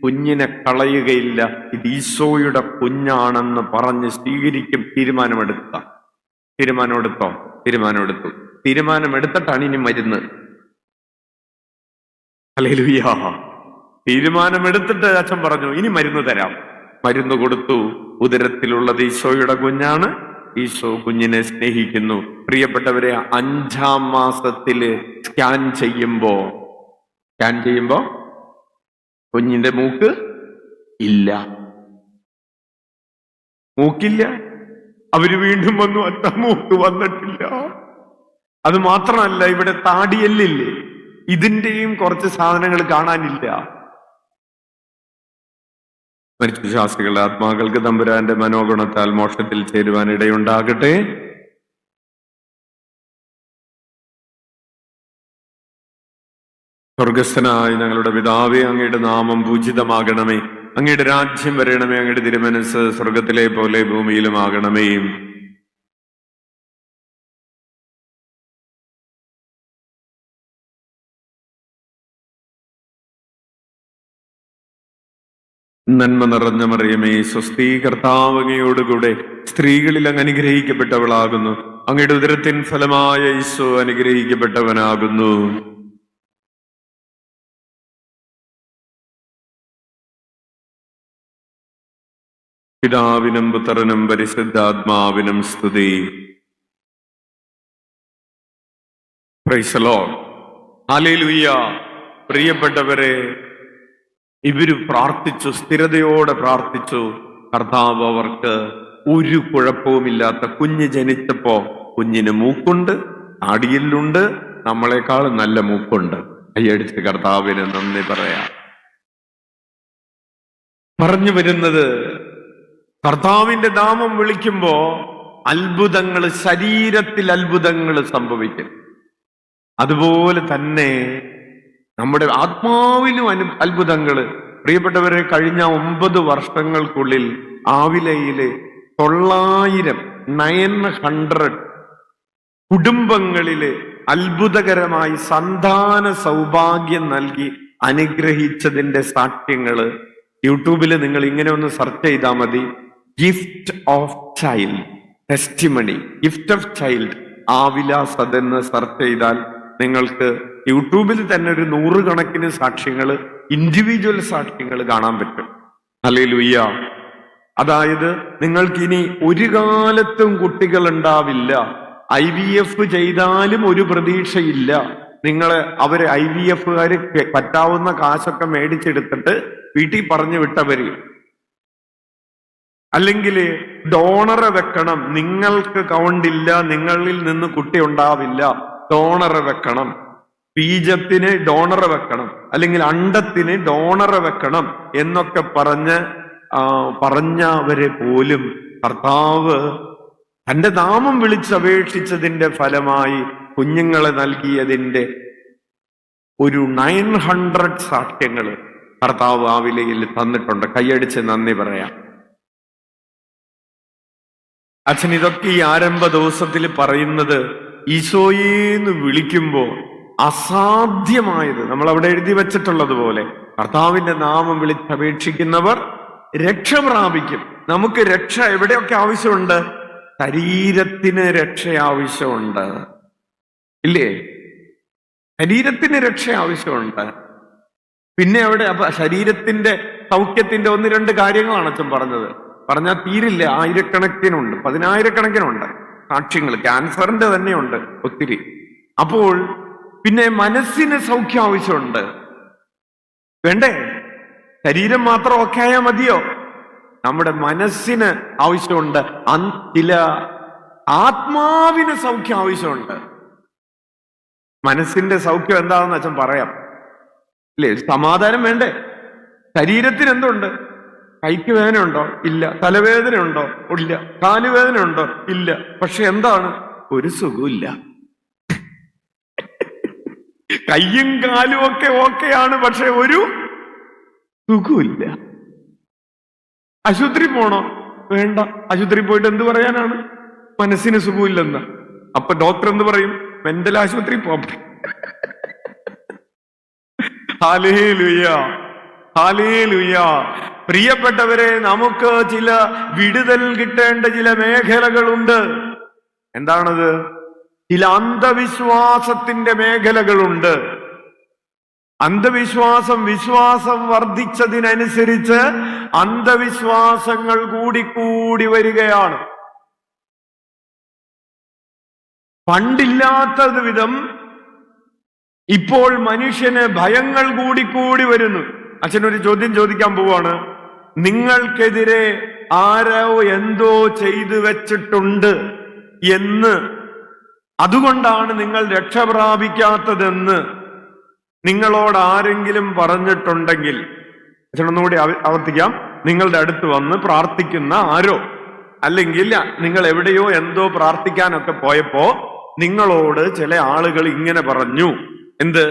കുഞ്ഞിനെ കളയുകയില്ല, ഇത് ഈശോയുടെ കുഞ്ഞാണെന്ന് പറഞ്ഞ് സ്വീകരിക്കും. തീരുമാനമെടുത്തു. തീരുമാനമെടുത്തിട്ടാണ് ഇനി മരുന്ന്. ഹല്ലേലൂയ. തീരുമാനമെടുത്തിട്ട് അച്ഛൻ പറഞ്ഞു, ഇനി മരുന്ന് തരാം. മരുന്ന് കൊടുത്തു. ഉദരത്തിലുള്ളത് ഈശോയുടെ കുഞ്ഞാണ്. ഈശോ കുഞ്ഞിനെ സ്നേഹിക്കുന്നു. പ്രിയപ്പെട്ടവരെ, 5-ാം മാസത്തില് സ്കാൻ ചെയ്യുമ്പോ കുഞ്ഞിന്റെ മൂക്കില്ല. അവര് വീണ്ടും വന്നു, അച്ഛ മൂക്ക് വന്നിട്ടില്ല. അത് മാത്രമല്ല, ഇവിടെ താടിയല്ലില്ലേ, ഇതിന്റെയും കുറച്ച് സാധനങ്ങൾ കാണാനില്ല. മരിച്ച വിശ്വാസികളുടെ ആത്മാക്കൾക്ക് തമ്പുരാന്റെ മനോഗുണത്താൽ മോക്ഷത്തിൽ ചേരുവാൻ ഇടയുണ്ടാകട്ടെ. സ്വർഗസ്ഥനായ ഞങ്ങളുടെ പിതാവേ, അങ്ങയുടെ നാമം പൂജിതമാകണമേ, അങ്ങയുടെ രാജ്യം വരണമേ, അങ്ങയുടെ തിരുമനസ് സ്വർഗത്തിലെ പോലെ ഭൂമിയിലും ആകണമേ. നന്മ നിറഞ്ഞ മറിയമേ, സ്വസ്തി, കർത്താവ് അങ്ങയോടുകൂടെ സ്ത്രീകളിൽ അങ്ങ് അനുഗ്രഹിക്കപ്പെട്ടവളാകുന്നു. അങ്ങയുടെ ഉദരത്തിൻ ഫലമായ ഈശോ അനുഗ്രഹിക്കപ്പെട്ടവനാകുന്നു. പിതാവിനും പുത്രനും പരിശുദ്ധാത്മാവിനും സ്തുതി. Praise the Lord. ഹല്ലേലൂയ. പ്രിയപ്പെട്ടവരെ, ഇവര് പ്രാർത്ഥിച്ചു, സ്ഥിരതയോടെ പ്രാർത്ഥിച്ചു. കർത്താവ് അവർക്ക് ഒരു കുഴപ്പവുമില്ലാത്ത കുഞ്ഞ് ജനിച്ചപ്പോ കുഞ്ഞിന് മൂക്കുണ്ട്, താടിയെല്ലുണ്ട്, നമ്മളെക്കാൾ നല്ല മൂക്കുണ്ട്. കൈയടിച്ച് കർത്താവിന് നന്ദി പറയാം. പറഞ്ഞു വരുന്നത്, കർത്താവിന്റെ നാമം വിളിക്കുമ്പോ ശരീരത്തിൽ അത്ഭുതങ്ങൾ സംഭവിക്കും. അതുപോലെ തന്നെ നമ്മുടെ ആത്മാവിലും അത്ഭുതങ്ങള്. പ്രിയപ്പെട്ടവരെ, കഴിഞ്ഞ 9 വർഷങ്ങൾക്കുള്ളിൽ ആവിലയിലെ 900 കുടുംബങ്ങളില് അത്ഭുതകരമായി സന്താന സൗഭാഗ്യം നൽകി അനുഗ്രഹിച്ചതിന്റെ സാക്ഷ്യങ്ങള് യൂട്യൂബിൽ നിങ്ങൾ ഇങ്ങനെ ഒന്ന് സെർച്ച് ചെയ്താൽ മതി. Gift of child testimony, gift of child Avila സദെന്ന് സെർച്ച് ചെയ്താൽ നിങ്ങൾക്ക് യൂട്യൂബിൽ തന്നെ ഒരു 100 കണക്കിന് സാക്ഷ്യങ്ങൾ, ഇൻഡിവിജ്വൽ സാക്ഷ്യങ്ങൾ കാണാൻ പറ്റും. ഹല്ലേലൂയ. അതായത് നിങ്ങൾക്കിനി ഒരു കാലത്തും കുട്ടികൾ ഉണ്ടാവില്ല. IVF ചെയ്താലും ഒരു പ്രതീക്ഷയില്ല. അവര് IVFകാര് പറ്റാവുന്ന കാശൊക്കെ മേടിച്ചെടുത്തിട്ട് വീട്ടിൽ പറഞ്ഞു വിട്ടവര്, അല്ലെങ്കിൽ ഡോണറെ വെക്കണം, നിങ്ങൾക്ക് കൗണ്ടില്ല, നിങ്ങളിൽ നിന്ന് കുട്ടി ഉണ്ടാവില്ല, ഡോണറെ വെക്കണം, ബീജത്തിന് ഡോണറെ വെക്കണം, അല്ലെങ്കിൽ അണ്ടത്തിന് ഡോണറെ വെക്കണം എന്നൊക്കെ പറഞ്ഞവരെ പോലും കർത്താവ് തന്റെ നാമം വിളിച്ചപേക്ഷിച്ചതിന്റെ ഫലമായി കുഞ്ഞുങ്ങളെ നൽകിയതിന്റെ ഒരു 900 സാക്ഷ്യങ്ങൾ കർത്താവ് ആ വിലയിൽ തന്നിട്ടുണ്ട്. കൈയടിച്ച് നന്ദി പറയാം. അച്ഛൻ ഇതൊക്കെ ഈ ആരംഭ ദിവസത്തിൽ പറയുന്നത് ഈശോയേന്ന് വിളിക്കുമ്പോ അസാധ്യമായത് നമ്മൾ അവിടെ എഴുതി വെച്ചിട്ടുള്ളത് പോലെ കർത്താവിന്റെ നാമം വിളിച്ചപേക്ഷിക്കുന്നവർ രക്ഷ പ്രാപിക്കും. നമുക്ക് രക്ഷ എവിടെയൊക്കെ ആവശ്യമുണ്ട്? ശരീരത്തിന് രക്ഷ ആവശ്യമുണ്ട്, ഇല്ലേ? ശരീരത്തിന് രക്ഷ ആവശ്യമുണ്ട്. പിന്നെ അവിടെ അപ്പൊ ശരീരത്തിന്റെ സൗഖ്യത്തിന്റെ 1-2 കാര്യങ്ങളാണ് അച്ഛൻ പറഞ്ഞാൽ തീരില്ല. ആയിരക്കണക്കിനുണ്ട്, 10,000-കണക്കിനുണ്ട് സാക്ഷ്യങ്ങൾ. ക്യാൻസറിന്റെ തന്നെയുണ്ട് ഒത്തിരി. അപ്പോൾ പിന്നെ മനസ്സിന് സൗഖ്യം ആവശ്യമുണ്ട്, വേണ്ടേ? ശരീരം മാത്രം ഒക്കെ ആയാൽ മതിയോ? നമ്മുടെ മനസ്സിന് ആവശ്യമുണ്ട്. ചില ആത്മാവിന് സൗഖ്യം ആവശ്യമുണ്ട്. മനസ്സിന്റെ സൗഖ്യം എന്താണെന്ന് അച്ഛൻ പറയാം, ഇല്ലേ? സമാധാനം വേണ്ടേ? ശരീരത്തിന് എന്തുണ്ട്? കൈക്ക് വേദനയുണ്ടോ? ഇല്ല. തലവേദനയുണ്ടോ? ഇല്ല. കാലുവേദനയുണ്ടോ? ഇല്ല. പക്ഷെ എന്താണ്? ഒരു സുഖമില്ല. കയ്യും കാലും ഒക്കെ ഓക്കെയാണ്, പക്ഷെ ഒരു സുഖമില്ല. ആശുപത്രി പോണോ? വേണ്ട. ആശുപത്രി പോയിട്ട് എന്ത് പറയാനാണ്? മനസ്സിന് സുഖമില്ലെന്ന്. അപ്പൊ ഡോക്ടർ എന്ത് പറയും? മെന്റൽ ആശുപത്രി പോകാം. ഹല്ലേലൂയ, ഹല്ലേലൂയ. പ്രിയപ്പെട്ടവരെ, നമുക്ക് ചില വിടുതൽ കിട്ടേണ്ട ചില മേഖലകളുണ്ട്. എന്താണത്? ചില അന്ധവിശ്വാസത്തിന്റെ മേഖലകളുണ്ട്. വിശ്വാസം വർദ്ധിച്ചതിനനുസരിച്ച് അന്ധവിശ്വാസങ്ങൾ കൂടിക്കൂടി വരികയാണ്. പണ്ടില്ലാത്തത് വിധം ഇപ്പോൾ മനുഷ്യന് ഭയങ്ങൾ കൂടിക്കൂടി വരുന്നു. അച്ഛനൊരു ചോദ്യം ചോദിക്കാൻ പോവാണ്. നിങ്ങൾക്കെതിരെ ആരോ എന്തോ ചെയ്തു വെച്ചിട്ടുണ്ട് എന്ന്, അതുകൊണ്ടാണ് നിങ്ങൾ രക്ഷ പ്രാപിക്കാത്തതെന്ന് നിങ്ങളോട് ആരെങ്കിലും പറഞ്ഞിട്ടുണ്ടെങ്കിൽ, അച്ഛനൊന്നുകൂടി ആവർത്തിക്കാം. നിങ്ങളുടെ അടുത്ത് വന്ന് പ്രാർത്ഥിക്കുന്ന ആരോ, അല്ലെങ്കിൽ നിങ്ങൾ എവിടെയോ എന്തോ പ്രാർത്ഥിക്കാനൊക്കെ പോയപ്പോ നിങ്ങളോട് ചില ആളുകൾ ഇങ്ങനെ പറഞ്ഞു, എന്ത്?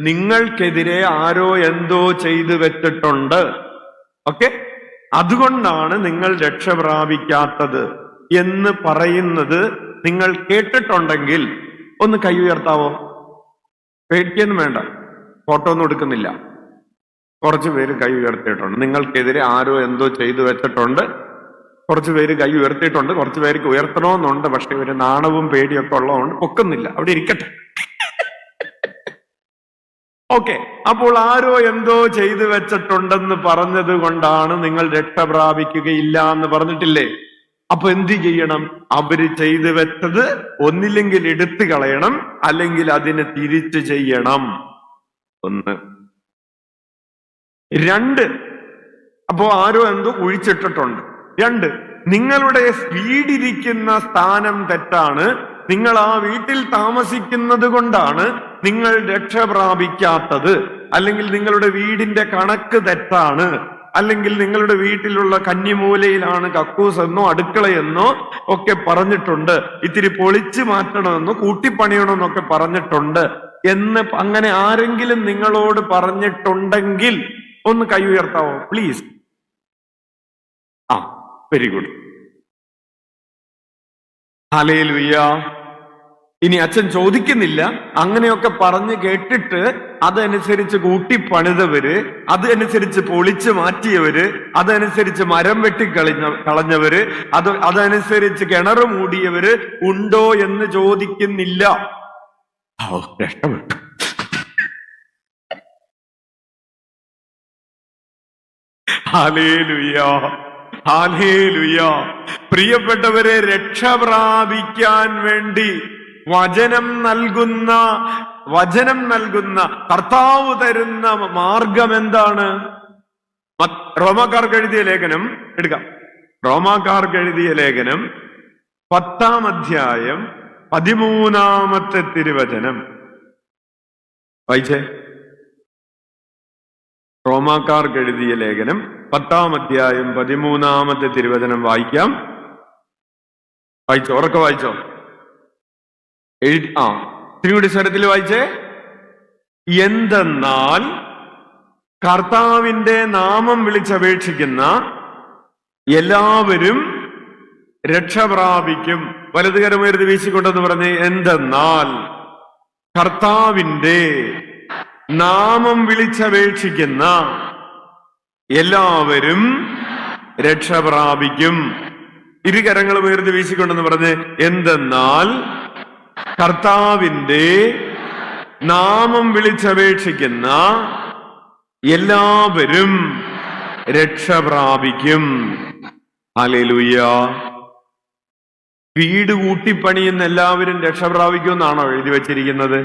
നിങ്ങൾക്കെതിരെ ആരോ എന്തോ ചെയ്തു വെച്ചിട്ടുണ്ട്, ഓക്കെ, അതുകൊണ്ടാണ് നിങ്ങൾ രക്ഷ പ്രാപിക്കാത്തത് എന്ന് പറയുന്നത് നിങ്ങൾ കേട്ടിട്ടുണ്ടെങ്കിൽ ഒന്ന് കൈ ഉയർത്താവോ? പേടിക്കൊന്നും വേണ്ട, ഫോട്ടോ ഒന്നും എടുക്കുന്നില്ല. കുറച്ചു പേര് കൈ ഉയർത്തിയിട്ടുണ്ട്. നിങ്ങൾക്കെതിരെ ആരോ എന്തോ ചെയ്തു വെച്ചിട്ടുണ്ട്. കുറച്ചു പേര് കൈ ഉയർത്തിയിട്ടുണ്ട്. കുറച്ചു പേർക്ക് ഉയർത്തണമെന്നുണ്ട്, പക്ഷെ ഒരു നാണവും പേടിയൊക്കെ ഉള്ളതുകൊണ്ട് പൊക്കുന്നില്ല. അവിടെ ഇരിക്കട്ടെ. ഓക്കെ. അപ്പോൾ ആരോ എന്തോ ചെയ്തു വെച്ചിട്ടുണ്ടെന്ന് പറഞ്ഞത് കൊണ്ടാണ് നിങ്ങൾ രക്ഷ പ്രാപിക്കുകയില്ല എന്ന് പറഞ്ഞിട്ടില്ലേ? അപ്പൊ എന്ത് ചെയ്യണം? അവര് ചെയ്തു വെച്ചത് ഒന്നില്ലെങ്കിൽ എടുത്തു കളയണം, അല്ലെങ്കിൽ അതിന് തിരിച്ചു ചെയ്യണം. 1. 2, അപ്പോ ആരോ എന്തോ കുഴിച്ചിട്ടിട്ടുണ്ട്. 2, നിങ്ങളുടെ വീടിരിക്കുന്ന സ്ഥാനം തെറ്റാണ്. നിങ്ങൾ ആ വീട്ടിൽ താമസിക്കുന്നത് കൊണ്ടാണ് നിങ്ങൾ രക്ഷ പ്രാപിക്കാത്തത്. അല്ലെങ്കിൽ നിങ്ങളുടെ വീടിന്റെ കണക്ക് തെറ്റാണ്. അല്ലെങ്കിൽ നിങ്ങളുടെ വീട്ടിലുള്ള കന്നിമൂലയിലാണ് കക്കൂസ് എന്നോ അടുക്കളയെന്നോ ഒക്കെ പറഞ്ഞിട്ടുണ്ട്. ഇത്തിരി പൊളിച്ചു മാറ്റണമെന്നോ കൂട്ടിപ്പണിയണമെന്നൊക്കെ പറഞ്ഞിട്ടുണ്ട് എന്ന് അങ്ങനെ ആരെങ്കിലും നിങ്ങളോട് പറഞ്ഞിട്ടുണ്ടെങ്കിൽ ഒന്ന് കൈ ഉയർത്താവോ പ്ലീസ്? Very good. ഹല്ലേലൂയ. ഇനി അച്ഛൻ ചോദിക്കുന്നില്ല, അങ്ങനെയൊക്കെ പറഞ്ഞ് കേട്ടിട്ട് അതനുസരിച്ച് കൂട്ടിപ്പണിതവര്, അതനുസരിച്ച് പൊളിച്ചു മാറ്റിയവര്, അതനുസരിച്ച് മരം കളഞ്ഞവര്, അതനുസരിച്ച് കിണർ മൂടിയവര് ഉണ്ടോ എന്ന് ചോദിക്കുന്നില്ല. രക്ഷപ്പെട്ടു. ഹല്ലേലൂയ, ഹല്ലേലൂയ. പ്രിയപ്പെട്ടവരെ, രക്ഷ പ്രാപിക്കാൻ വേണ്ടി വചനം നൽകുന്ന കർത്താവ് തരുന്ന മാർഗം എന്താണ്? റോമാക്കാർക്ക് എഴുതിയ ലേഖനം എടുക്കാം. റോമാക്കാർക്ക് എഴുതിയ ലേഖനം 10-ാം അധ്യായം 13-ാമത്തെ തിരുവചനം വായിച്ചേ. റോമാക്കാർക്ക് എഴുതിയ ലേഖനം 10-ാം അധ്യായം 13-ാമത്തെ തിരുവചനം വായിക്കാം. വായിച്ചോ, ഉറക്കെ വായിച്ചോ. ഇത്തിരി കൂടി സ്വരത്തിൽ വായിച്ചേ. എന്തെന്നാൽ കർത്താവിന്റെ നാമം വിളിച്ചപേക്ഷിക്കുന്ന എല്ലാവരും രക്ഷ പ്രാപിക്കും. വലതുകരമുയർത്തി വീശിക്കൊണ്ടെന്ന് പറഞ്ഞ്, എന്തെന്നാൽ കർത്താവിന്റെ നാമം വിളിച്ചപേക്ഷിക്കുന്ന എല്ലാവരും രക്ഷ പ്രാപിക്കും. ഇരുകരങ്ങൾ ഉയർത്തി വീശിക്കൊണ്ടെന്ന് പറഞ്ഞ്, എന്തെന്നാൽ കർത്താവിന്റെ നാമം വിളിച്ചപേക്ഷിക്കുന്ന എല്ലാവരും രക്ഷ പ്രാപിക്കും. ഹല്ലേലൂയ. വീട് കൂട്ടിപ്പണിയുന്ന എല്ലാവരും രക്ഷ പ്രാപിക്കുമെന്നാണോ എഴുതി വച്ചിരിക്കുന്നത്?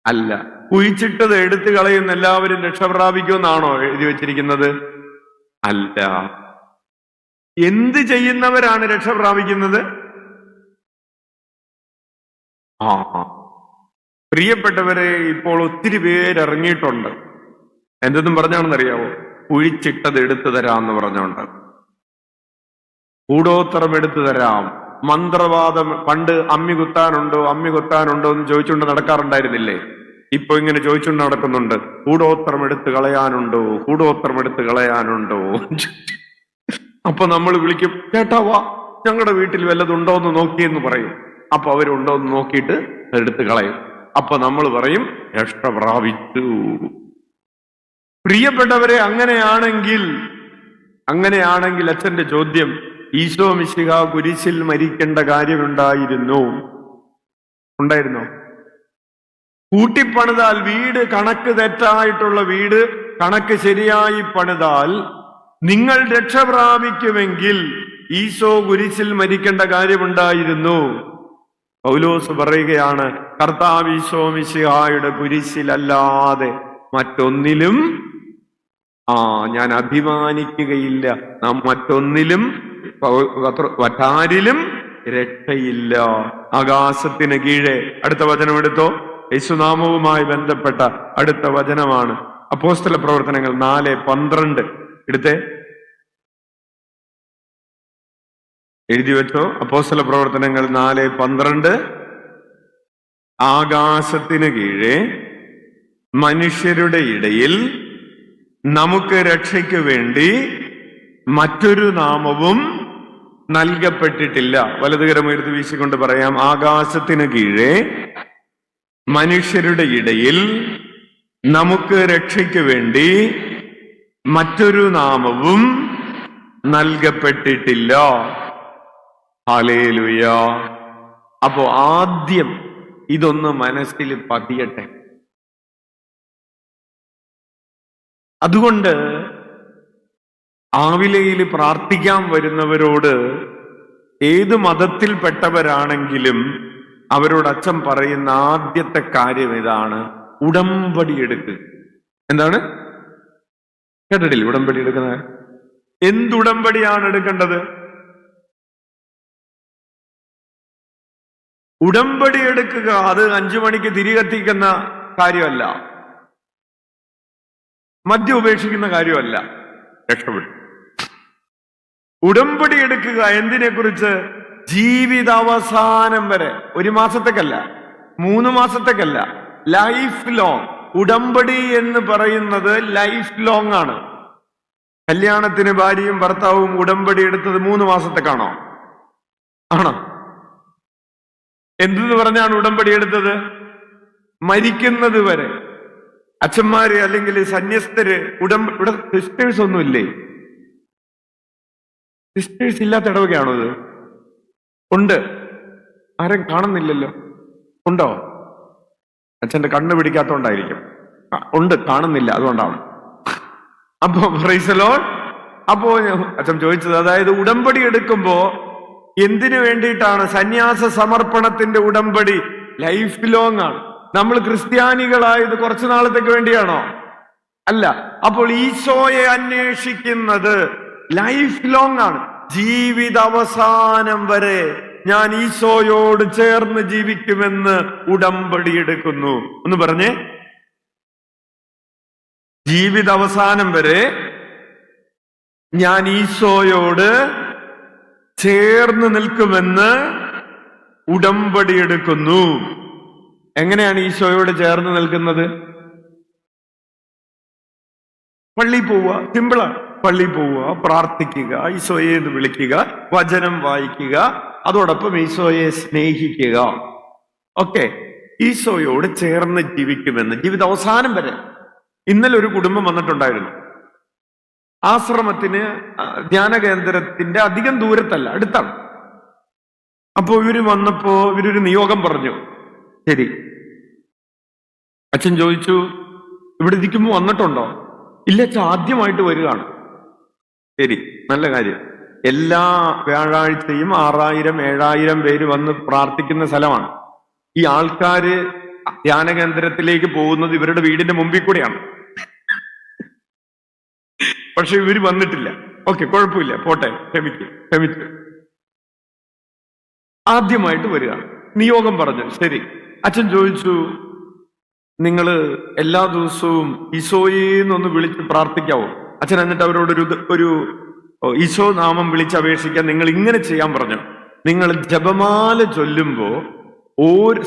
അല്ല. കുഴിച്ചിട്ടത് എടുത്തു കളയുന്ന എല്ലാവരും രക്ഷ പ്രാപിക്കുമെന്നാണോ എഴുതി വച്ചിരിക്കുന്നത്? അല്ല. എന്ത് ചെയ്യുന്നവരാണ് രക്ഷ പ്രാപിക്കുന്നത്? പ്രിയപ്പെട്ടവരെ, ഇപ്പോൾ ഒത്തിരി പേരിറങ്ങിയിട്ടുണ്ട്. എന്തെന്നും പറഞ്ഞാണെന്നറിയാവോ? കുഴിച്ചിട്ടത് എടുത്തു തരാമെന്ന് പറഞ്ഞോണ്ട്, കൂടോത്രം എടുത്തു തരാം, മന്ത്രവാദം. പണ്ട് അമ്മി കുത്താനുണ്ടോ എന്ന് ചോദിച്ചുകൊണ്ട് നടക്കാറുണ്ടായിരുന്നില്ലേ? ഇപ്പൊ ഇങ്ങനെ ചോദിച്ചുകൊണ്ട് നടക്കുന്നുണ്ട്, കൂടോത്രം എടുത്ത് കളയാനുണ്ടോ. അപ്പൊ നമ്മൾ വിളിക്കും, ചേട്ടാ വാ, ഞങ്ങളുടെ വീട്ടിൽ വല്ലതുണ്ടോ എന്ന് നോക്കിയെന്ന് പറയും. അപ്പൊ അവരുണ്ടോ എന്ന് നോക്കിയിട്ട് എടുത്ത് കളയും. അപ്പൊ നമ്മൾ പറയും, രക്ഷ പ്രാപിച്ചു. പ്രിയപ്പെട്ടവരെ, അങ്ങനെയാണെങ്കിൽ അച്ഛന്റെ ചോദ്യം, ഈശോ മിശിഹ കുരിശിൽ മരിക്കേണ്ട കാര്യമുണ്ടായിരുന്നോ? കൂട്ടിപ്പണിതാൽ വീട്, കണക്ക് തെറ്റായിട്ടുള്ള വീട് കണക്ക് ശരിയായി പണിതാൽ നിങ്ങൾ രക്ഷ പ്രാപിക്കുമെങ്കിൽ ഈശോ കുരിശിൽ മരിക്കേണ്ട കാര്യമുണ്ടായിരുന്നു. പൗലോസ് പറയുകയാണ്, കർത്താവ് ഈശോ മിശിഹായുടെ കുരിശിലല്ലാതെ മറ്റൊന്നിലും ഞാൻ അഭിമാനിക്കുകയില്ല, നാം മറ്റൊന്നിലും മറ്റാരിലും രക്ഷയില്ല. ആകാശത്തിന് കീഴെ. അടുത്ത വചനം എടുത്തോ. യേശുനാമവുമായി ബന്ധപ്പെട്ട അടുത്ത വചനമാണ് അപ്പോസ്തല പ്രവർത്തനങ്ങൾ 4:12. എടുത്തേ, എഴുതി വെച്ചോ. അപ്പോസ്തല പ്രവർത്തനങ്ങൾ 4:12. ആകാശത്തിന് കീഴെ മനുഷ്യരുടെ ഇടയിൽ നമുക്ക് രക്ഷയ്ക്ക് വേണ്ടി മറ്റൊരു നാമവും നൽകപ്പെട്ടിട്ടില്ല. വലതുകരം ഉയർത്തി വീശിക്കൊണ്ട് പറയാം, ആകാശത്തിന് കീഴെ മനുഷ്യരുടെ ഇടയിൽ നമുക്ക് രക്ഷയ്ക്ക് വേണ്ടി മറ്റൊരു നാമവും നൽകപ്പെട്ടിട്ടില്ല. ഹല്ലേലൂയ. അപ്പോ ആദ്യം ഇതൊന്ന് മനസ്സിൽ പതിയട്ടെ. അതുകൊണ്ട് ആവിലയിൽ പ്രാർത്ഥിക്കാൻ വരുന്നവരോട്, ഏത് മതത്തിൽപ്പെട്ടവരാണെങ്കിലും അവരോട് അച്ഛൻ പറയുന്ന ആദ്യത്തെ കാര്യം ഇതാണ്, ഉടമ്പടി എടുക്കുക. എന്താണ്? കേട്ടിട്ടില്ല? ഉടമ്പടി എടുക്കുന്നത്. എന്തുടമ്പടിയാണ് എടുക്കേണ്ടത്? ഉടമ്പടി എടുക്കുക. അത് 5 മണിക്ക് തിരി കത്തിക്കുന്ന കാര്യമല്ല, മദ്യം ഉപേക്ഷിക്കുന്ന കാര്യമല്ല. രക്ഷപ്പെട്ടു. ഉടമ്പടി എടുക്കുക. എന്തിനെ കുറിച്ച്? ജീവിതാവസാനം വരെ. 1 മാസത്തേക്കല്ല, 3 മാസത്തേക്കല്ല, ലൈഫ് ലോങ്. ഉടമ്പടി എന്ന് പറയുന്നത് ലൈഫ് ലോങ് ആണ്. കല്യാണത്തിന് ഭാര്യയും ഭർത്താവും ഉടമ്പടി എടുത്തത് 3 മാസത്തേക്കാണോ? ആണോ? എന്തെന്ന് പറഞ്ഞാണ് ഉടമ്പടി എടുത്തത്? മരിക്കുന്നത് വരെ. അച്ഛന്മാര് അല്ലെങ്കിൽ സന്യസ്തര് ഇവിടെ സിസ്റ്റേഴ്സ് ഒന്നുമില്ലേ? സിസ്റ്റേഴ്സ് ഇല്ലാത്ത ഇടവകയാണോ ഇത്? ഉണ്ട്. ആരും കാണുന്നില്ലല്ലോ. ഉണ്ടോ? അച്ഛന്റെ കണ്ണ് പിടിക്കാത്തോണ്ടായിരിക്കും. ഉണ്ട്, കാണുന്നില്ല, അതുകൊണ്ടാണ്. അപ്പോ പ്രൈസ് ദി ലോർഡ്. അപ്പോ അച്ഛൻ ചോദിച്ചത്, അതായത് ഉടമ്പടി എടുക്കുമ്പോ എന്തിനു വേണ്ടിയിട്ടാണ്? സന്യാസ സമർപ്പണത്തിന്റെ ഉടമ്പടി ലൈഫ് ലോങ് ആണ്. നമ്മൾ ക്രിസ്ത്യാനികളായത് കുറച്ചു നാളത്തേക്ക് വേണ്ടിയാണോ? അല്ല. അപ്പോൾ ഈശോയെ അന്വേഷിക്കുന്നത് ലൈഫ് ലോങ് ആണ്. ജീവിതാവസാനം വരെ ഞാൻ ഈശോയോട് ചേർന്ന് ജീവിക്കുമെന്ന് ഉടമ്പടി എടുക്കുന്നു. ഒന്ന് പറഞ്ഞേ, ജീവിതാവസാനം വരെ ഞാൻ ഈശോയോട് ചേർന്ന് നിൽക്കുമെന്ന് ഉടമ്പടി എടുക്കുന്നു. എങ്ങനെയാണ് ഈശോയോട് ചേർന്ന് നിൽക്കുന്നത്? പള്ളി പോവുക, സിമ്പിളാണ്. പള്ളി പോവുക, പ്രാർത്ഥിക്കുക, ഈശോയെ എന്ന് വിളിക്കുക, വചനം വായിക്കുക, അതോടൊപ്പം ഈശോയെ സ്നേഹിക്കുക. ഓക്കെ, ഈശോയോട് ചേർന്ന് ജീവിക്കുമെന്ന് ജീവിത അവസാനം വരെ. ഇന്നലെ ഒരു കുടുംബം വന്നിട്ടുണ്ടായിരുന്നു. ആശ്രമത്തിന് ധ്യാന കേന്ദ്രത്തിന്റെ അധികം ദൂരത്തല്ല, അടുത്താണ്. അപ്പോ ഇവര് വന്നപ്പോ ഇവരൊരു നിയോഗം പറഞ്ഞു. ശരി, അച്ഛൻ ചോദിച്ചു, ഇവിടെ ഇരിക്കുമ്പോ വന്നിട്ടുണ്ടോ? ഇല്ല അച്ഛൻ, ആദ്യമായിട്ട് വരികയാണ്. ശരി, നല്ല കാര്യം. എല്ലാ വ്യാഴാഴ്ചയും 6000 7000 പേര് വന്ന് പ്രാർത്ഥിക്കുന്ന സ്ഥലമാണ്. ഈ ആൾക്കാര് ധ്യാന കേന്ദ്രത്തിലേക്ക് പോകുന്നത് ഇവരുടെ വീടിന്റെ മുമ്പിൽ കൂടെയാണ്. പക്ഷെ ഇവര് വന്നിട്ടില്ല. ഓക്കെ, കുഴപ്പമില്ല, പോട്ടെ, ക്ഷമിച്ചു. ആദ്യമായിട്ട് വരിക, നിയോഗം പറഞ്ഞു. ശരി, അച്ഛൻ ചോദിച്ചു, നിങ്ങള് എല്ലാ ദിവസവും ഈശോയെന്നൊന്ന് വിളിച്ച് പ്രാർത്ഥിക്കാവോ? അച്ഛൻ എന്നിട്ട് അവരോട് ഒരു ഈശോ നാമം വിളിച്ചപേക്ഷിക്കാൻ നിങ്ങൾ ഇങ്ങനെ ചെയ്യാൻ പറഞ്ഞു. നിങ്ങൾ ജപമാല ചൊല്ലുമ്പോ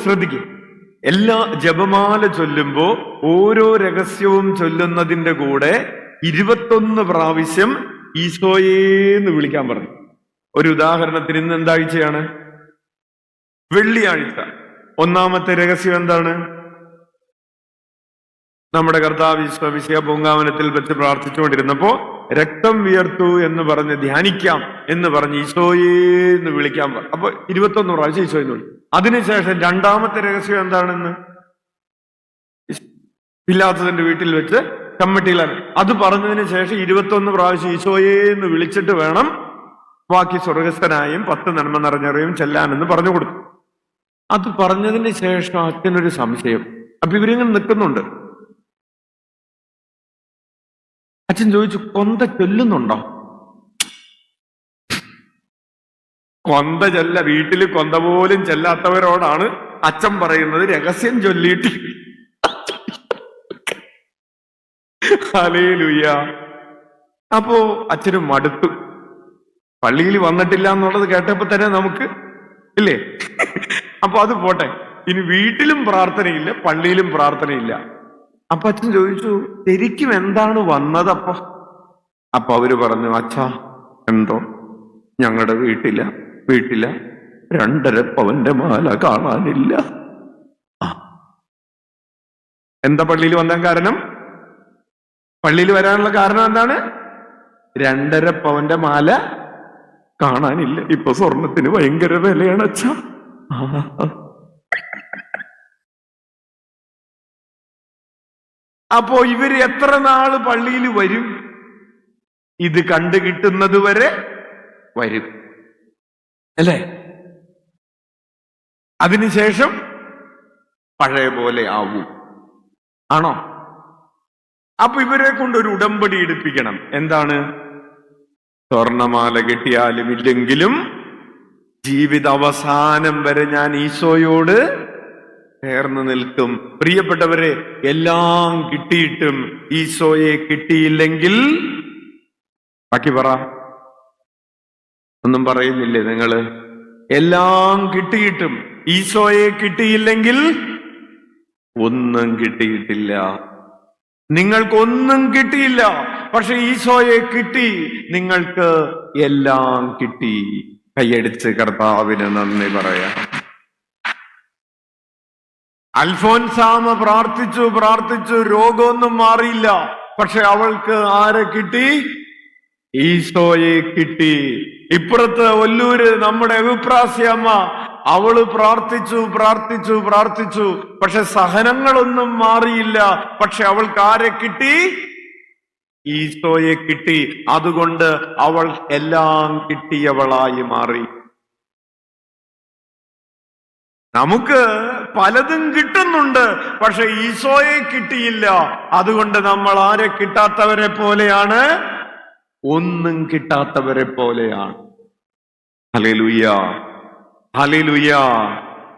ശ്രദ്ധിക്കുക, എല്ലാ ജപമാല ചൊല്ലുമ്പോ ഓരോ രഹസ്യവും ചൊല്ലുന്നതിന്റെ കൂടെ 21 പ്രാവശ്യം ഈശോയേന്ന് വിളിക്കാൻ പറഞ്ഞു. ഒരു ഉദാഹരണത്തിന്, ഇന്ന് എന്താഴ്ചയാണ്? വെള്ളിയാഴ്ച. ഒന്നാമത്തെ രഹസ്യം എന്താണ്? നമ്മുടെ കർത്താവ് ഈശോ പൂങ്കാവനത്തിൽ വെച്ച് പ്രാർത്ഥിച്ചുകൊണ്ടിരുന്നപ്പോ രക്തം വിയർത്തു എന്ന് പറഞ്ഞ് ധ്യാനിക്കാം എന്ന് പറഞ്ഞ് ഈശോയെന്ന് വിളിക്കാൻ പറഞ്ഞു. അപ്പൊ 21 പ്രാവശ്യം ഈശോയെന്ന് വിളിക്കും. അതിനുശേഷം രണ്ടാമത്തെ രഹസ്യം എന്താണെന്ന്? പിലാത്തോസിന്റെ വീട്ടിൽ വെച്ച് കമ്മിറ്റിയിലാണ്. അത് പറഞ്ഞതിന് ശേഷം 21 പ്രാവശ്യം ഈശോയെന്ന് വിളിച്ചിട്ട് വേണം ബാക്കി സ്വർഗസ്ഥനായും 10 നന്മ നിറഞ്ഞറിയും ചെല്ലാനെന്ന് പറഞ്ഞു കൊടുത്തു. അത് പറഞ്ഞതിന് ശേഷം അച്ഛനൊരു സംശയം. അപ്പൊ ഇവരിങ്ങനെ നിൽക്കുന്നുണ്ട്. അച്ഛൻ ചോദിച്ചു, കൊന്ത ചൊല്ലുന്നുണ്ടോ? കൊന്ത ചെല്ല, വീട്ടിൽ കൊന്ത പോലും ചെല്ലാത്തവരോടാണ് അച്ഛൻ പറയുന്നത് രഹസ്യം ചൊല്ലിയിട്ട്. ഹല്ലേലൂയ. അപ്പോ അച്ഛന് മടുത്തു. പള്ളിയിൽ വന്നിട്ടില്ല എന്നുള്ളത് കേട്ടപ്പോ തന്നെ നമുക്ക് ഇല്ലേ? അപ്പൊ അത് പോട്ടെ, ഇനി വീട്ടിലും പ്രാർത്ഥനയില്ല, പള്ളിയിലും പ്രാർത്ഥനയില്ല. അപ്പൊ അച്ഛൻ ചോദിച്ചു, ശരിക്കും എന്താണ് വന്നതപ്പോ? അപ്പൊ അവര് പറഞ്ഞു, അച്ഛാ, എന്തോ ഞങ്ങളുടെ വീട്ടില 2.5 പവന്റെ മാല കാണാനില്ല. എന്താ പള്ളിയിൽ വന്നാൻ കാരണം? പള്ളിയിൽ വരാനുള്ള കാരണം എന്താണ്? 2.5 പവന്റെ മാല കാണാനില്ല. ഇപ്പൊ സ്വർണത്തിന് ഭയങ്കര വിലയാണ് അച്ഛാ. അപ്പോ ഇവര് എത്ര നാള് പള്ളിയിൽ വരും? ഇത് കണ്ടു കിട്ടുന്നത് വരെ വരും, അല്ലേ? അതിനുശേഷം പഴയ പോലെ ആവൂ, ആണോ? അപ്പൊ ഇവരെ കൊണ്ട് ഒരു ഉടമ്പടി എടുപ്പിക്കണം. എന്താണ്? സ്വർണമാല കിട്ടിയാലും ഇല്ലെങ്കിലും ജീവിത അവസാനം വരെ ഞാൻ ഈശോയോട് ചേർന്ന് നിൽക്കും. പ്രിയപ്പെട്ടവരെ, എല്ലാം കിട്ടിയിട്ടും ഈശോയെ കിട്ടിയില്ലെങ്കിൽ, ബാക്കി പറ, ഒന്നും പറയുന്നില്ലേ നിങ്ങള്? എല്ലാം കിട്ടിയിട്ടും ഈശോയെ കിട്ടിയില്ലെങ്കിൽ ഒന്നും കിട്ടിയിട്ടില്ല. നിങ്ങൾക്കൊന്നും കിട്ടിയില്ല, പക്ഷെ ഈശോയെ കിട്ടി, നിങ്ങൾക്ക് എല്ലാം കിട്ടി. കൈയടിച്ച് കർത്താവിന് നന്ദി പറയാം. അൽഫോൻസാമ പ്രാർത്ഥിച്ചു, രോഗമൊന്നും മാറിയില്ല. പക്ഷെ അവൾക്ക് ആരെ കിട്ടി? ഈശോയെ കിട്ടി. ഇപ്പുറത്ത് ഒല്ലൂര് നമ്മുടെ അഭിപ്രാസ്യമ്മ, അവള് പ്രാർത്ഥിച്ചു, പക്ഷെ സഹനങ്ങളൊന്നും മാറിയില്ല. പക്ഷെ അവൾക്ക് ആരെ കിട്ടി? ഈശോയെ കിട്ടി. അതുകൊണ്ട് അവൾ എല്ലാം കിട്ടിയവളായി മാറി. നമുക്ക് പലതും കിട്ടുന്നുണ്ട്, പക്ഷെ ഈശോയെ കിട്ടിയില്ല. അതുകൊണ്ട് നമ്മൾ ആരെ കിട്ടാത്തവരെ പോലെയാണ്? ഒന്നും കിട്ടാത്തവരെ പോലെയാണ്. ഹല്ലേലൂയ, ഹല്ലേലൂയ.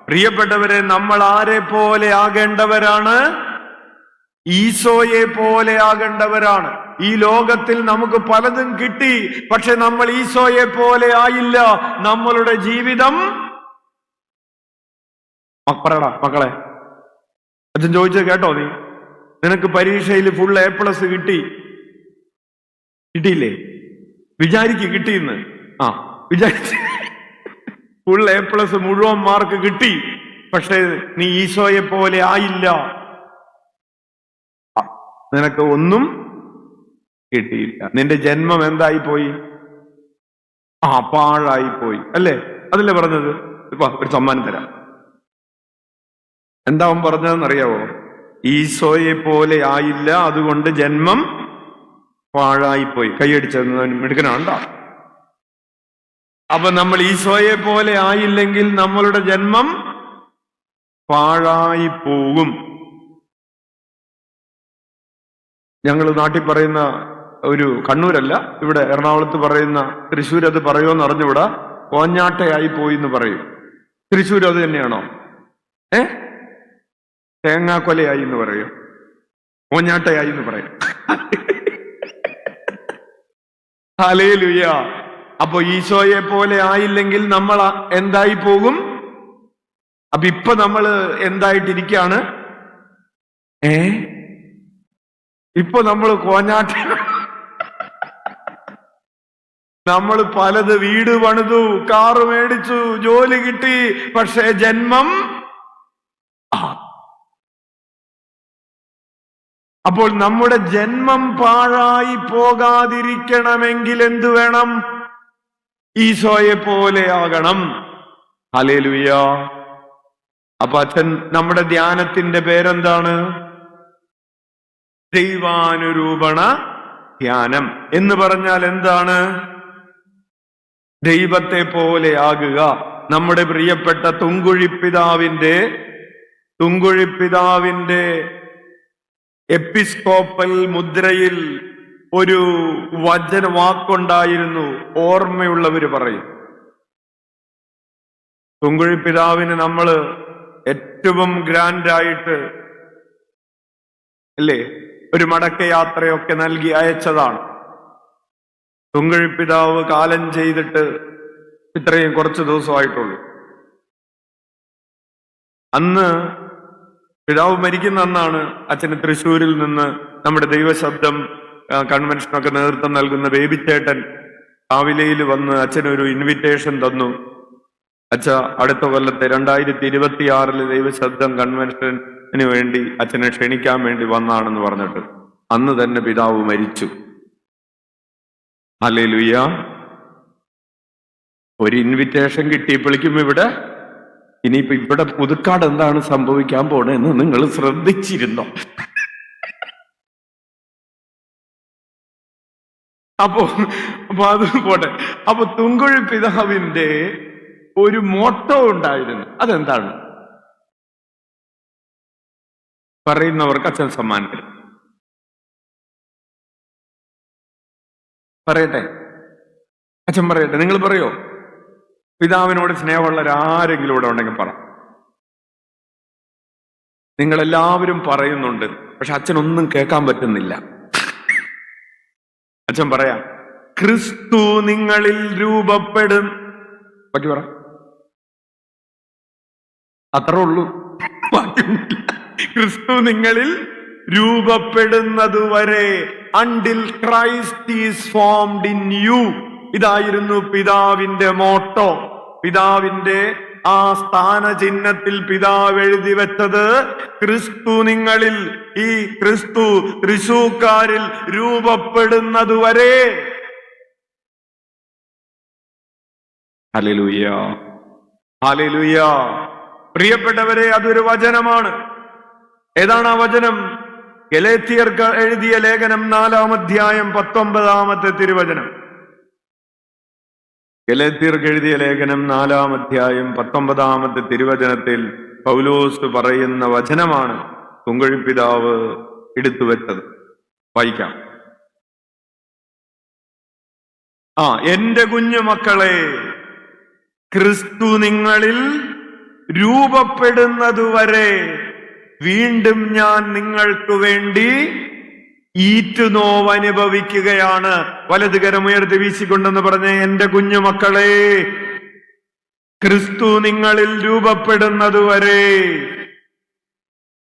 പ്രിയപ്പെട്ടവരെ, നമ്മൾ ആരെ പോലെ ആകേണ്ടവരാണ്? ഈശോയെ പോലെ ആകേണ്ടവരാണ്. ഈ ലോകത്തിൽ നമുക്ക് പലതും കിട്ടി, പക്ഷെ നമ്മൾ ഈശോയെ പോലെ ആയില്ല. നമ്മളുടെ ജീവിതം, പറയടാ മക്കളെ, അച്ഛൻ ചോദിച്ചത് കേട്ടോ നീ? നിനക്ക് പരീക്ഷയിൽ ഫുൾ A+ കിട്ടിയില്ലേ? വിചാരിക്ക് കിട്ടിയെന്ന്. വിചാരിച്ച് ഫുൾ A+ മുഴുവൻ മാർക്ക് കിട്ടി. പക്ഷെ നീ ഈശോയെ പോലെ ആയില്ല. നിനക്ക് ഒന്നും കിട്ടിയില്ല. നിന്റെ ജന്മം എന്തായി പോയി? പാഴായി പോയി അല്ലേ? അതല്ലേ പറഞ്ഞത്? ഒരു സമ്മാനം തരാം. എന്താ അവൻ പറഞ്ഞതെന്നറിയാവോ? ഈശോയെ പോലെ ആയില്ല, അതുകൊണ്ട് ജന്മം പാഴായിപ്പോയി. കൈയടിച്ചത് മിടുക്കനാണ്ടാ. അപ്പൊ നമ്മൾ ഈശോയെ പോലെ ആയില്ലെങ്കിൽ നമ്മളുടെ ജന്മം പാഴായി പോകും. ഞങ്ങൾ നാട്ടിൽ പറയുന്ന ഒരു കണ്ണൂരല്ല, ഇവിടെ എറണാകുളത്ത് പറയുന്ന, തൃശ്ശൂർ അത് പറയുമെന്ന് അറിഞ്ഞുകൂടാ, കോഞ്ഞാട്ടയായി പോയി എന്ന് പറയും. തൃശ്ശൂർ അത് തന്നെയാണോ? തേങ്ങാക്കൊലയായി എന്ന് പറയും, കോഞ്ഞാട്ടയായി എന്ന് പറയും. ഹല്ലേലൂയ. അപ്പൊ ഈശോയെ പോലെ ആയില്ലെങ്കിൽ നമ്മൾ എന്തായി പോകും? അപ്പൊ ഇപ്പൊ നമ്മൾ എന്തായിട്ടിരിക്കാണ്? ഇപ്പൊ നമ്മൾ കോഞ്ഞാട്ട. നമ്മൾ പലത്, വീട് പണിതു, കാറ് മേടിച്ചു, ജോലി കിട്ടി, പക്ഷേ ജന്മം. അപ്പോൾ നമ്മുടെ ജന്മം പാഴായി പോകാതിരിക്കണമെങ്കിൽ എന്തു വേണം? ഈശോയെ പോലെ ആകണം. ഹല്ലേലൂയ. അപ്പൊ അച്ഛൻ, നമ്മുടെ ധ്യാനത്തിന്റെ പേരെന്താണ്? ദൈവാനുരൂപണ ധ്യാനം എന്ന് പറഞ്ഞാൽ എന്താണ്? ദൈവത്തെ പോലെ ആകുക. നമ്മുടെ പ്രിയപ്പെട്ട തുങ്കുഴിപ്പിതാവിന്റെ എപ്പിസ്കോപ്പൽ മുദ്രയിൽ ഒരു വാക്കുണ്ടായിരുന്നു. ഓർമ്മയുള്ളവര് പറയും. തുങ്കുഴിപ്പിതാവിന് നമ്മള് ഏറ്റവും ഗ്രാൻഡായിട്ട് അല്ലേ ഒരു മടക്കയാത്രയൊക്കെ നൽകി അയച്ചതാണ്. തുങ്കുഴിപ്പിതാവ് കാലം ചെയ്തിട്ട് ഇത്രയും കുറച്ച് ദിവസമായിട്ടുള്ളൂ. അന്ന് പിതാവ് മരിക്കുന്ന അന്നാണ് അച്ഛന് തൃശ്ശൂരിൽ നിന്ന് നമ്മുടെ ദൈവശബ്ദം കൺവെൻഷനൊക്കെ നേതൃത്വം നൽകുന്ന ബേബിച്ചേട്ടൻ കാവിലയിൽ വന്ന് അച്ഛനൊരു ഇൻവിറ്റേഷൻ തന്നു. അച്ഛ, അടുത്ത കൊല്ലത്തെ 2026 ദൈവശബ്ദം കൺവെൻഷന് വേണ്ടി അച്ഛനെ ക്ഷണിക്കാൻ വേണ്ടി വന്നാണെന്ന് പറഞ്ഞിട്ട് അന്ന് തന്നെ പിതാവ് മരിച്ചു. ഹല്ലേലൂയ. ഒരു ഇൻവിറ്റേഷൻ കിട്ടിയപ്പോഴേക്കും ഇനിയിപ്പോ ഇവിടെ പുതുക്കാട് എന്താണ് സംഭവിക്കാൻ പോണെന്ന് നിങ്ങൾ ശ്രദ്ധിച്ചിരുന്നോ? അപ്പൊ അത് പോട്ടെ. അപ്പൊ തുങ്കുഴിപ്പിതാവിന്റെ ഒരു മോട്ടോ ഉണ്ടായിരുന്നു. അതെന്താണ്? പറയുന്നവർക്ക് അച്ഛൻ സമ്മാനം തരും. പറയട്ടെ, അച്ഛൻ പറയട്ടെ, നിങ്ങൾ പറയോ? പിതാവിനോട് സ്നേഹമുള്ളവരാരെങ്കിലും ഇവിടെ ഉണ്ടെങ്കിൽ പറ. നിങ്ങളെല്ലാവരും പറയുന്നുണ്ട്, പക്ഷെ അച്ഛനൊന്നും കേൾക്കാൻ പറ്റുന്നില്ല. അച്ഛൻ പറയാം, ക്രിസ്തു നിങ്ങളിൽ രൂപപ്പെടും. ബാക്കി പറ. അത്രേ ഉള്ളൂ. ക്രിസ്തു നിങ്ങളിൽ രൂപപ്പെടുന്നതുവരെ, until Christ is formed in you. ഇതായിരുന്നു പിതാവിന്റെ മോട്ടോ. പിതാവിന്റെ ആ സ്ഥാനചിഹ്നത്തിൽ പിതാവ് എഴുതി വെച്ചത്, ക്രിസ്തു നിങ്ങളിൽ, ഈ ക്രിസ്തു തൃശൂക്കാരിൽ രൂപപ്പെടുന്നതുവരെ. ഹല്ലേലൂയ, ഹല്ലേലൂയ. പ്രിയപ്പെട്ടവരെ, അതൊരു വചനമാണ്. ഏതാണ് ആ വചനം? ഗലാത്യർക്ക് എഴുതിയ ലേഖനം 4-ാം അധ്യായം 19-ാമത്തെ തിരുവചനം. ഗലാത്യർക്ക് എഴുതിയ ലേഖനം 4-ാം അധ്യായം 19-ാമത്തെ തിരുവചനത്തിൽ പൗലോസ് പറയുന്ന വചനമാണ് തുങ്കുഴിപ്പിതാവ് എടുത്തുവെച്ചത്. വായിക്കാം. എന്റെ കുഞ്ഞുമക്കളെ, ക്രിസ്തു നിങ്ങളിൽ രൂപപ്പെടുന്നതുവരെ വീണ്ടും ഞാൻ നിങ്ങൾക്ക് വേണ്ടി ഈറ്റുനോവ് അനുഭവിക്കുകയാണ്. വലതുകരമുയർത്തി വീശിക്കൊണ്ടെന്ന് പറഞ്ഞ്, എന്റെ കുഞ്ഞുമക്കളെ, ക്രിസ്തു നിങ്ങളിൽ രൂപപ്പെടുന്നതുവരെ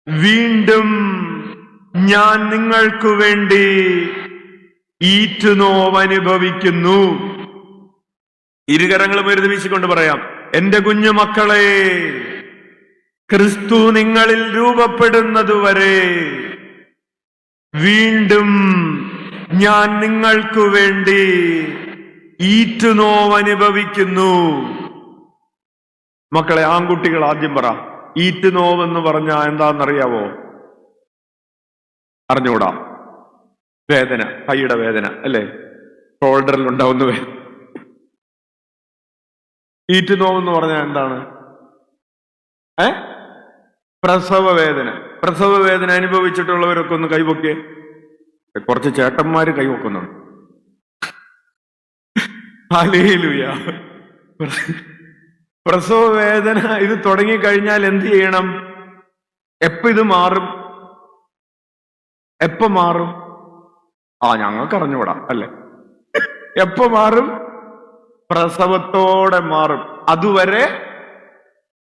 വീണ്ടും ഞാൻ നിങ്ങൾക്കു വേണ്ടി ഈറ്റുനോവ് അനുഭവിക്കുന്നു. ഇരുകരങ്ങളും എഴുതി വീശിക്കൊണ്ട് പറയാം, എന്റെ കുഞ്ഞു മക്കളെ, ക്രിസ്തു നിങ്ങളിൽ രൂപപ്പെടുന്നതുവരെ വീണ്ടും ഞാൻ നിങ്ങൾക്കു വേണ്ടി ഈറ്റുനോവ് അനുഭവിക്കുന്നു. മക്കളെ, ആൺകുട്ടികൾ ആദ്യം പറ, ഈറ്റുനോവ് എന്ന് പറഞ്ഞാൽ എന്താണെന്നറിയാവോ? അറിഞ്ഞൂടാ. വേദന, കൈയുടെ വേദന അല്ലേ? ഷോൾഡറിൽ ഉണ്ടാവുന്ന വേദന. ഈറ്റുനോവ് എന്ന് പറഞ്ഞാൽ എന്താണ്? പ്രസവ വേദന. പ്രസവ വേദന അനുഭവിച്ചിട്ടുള്ളവരൊക്കെ ഒന്ന് കൈവൊക്കെ. കുറച്ച് ചേട്ടന്മാര് കൈവക്കുന്നുണ്ട്. ഹല്ലേലൂയ. പ്രസവ വേദന ഇത് തുടങ്ങിക്കഴിഞ്ഞാൽ എന്ത് ചെയ്യണം? ഇത് മാറും? എപ്പോ മാറും? ഞങ്ങൾക്ക് അറിഞ്ഞുകൂടാ അല്ലേ? എപ്പോ മാറും? പ്രസവത്തോടെ മാറും. അതുവരെ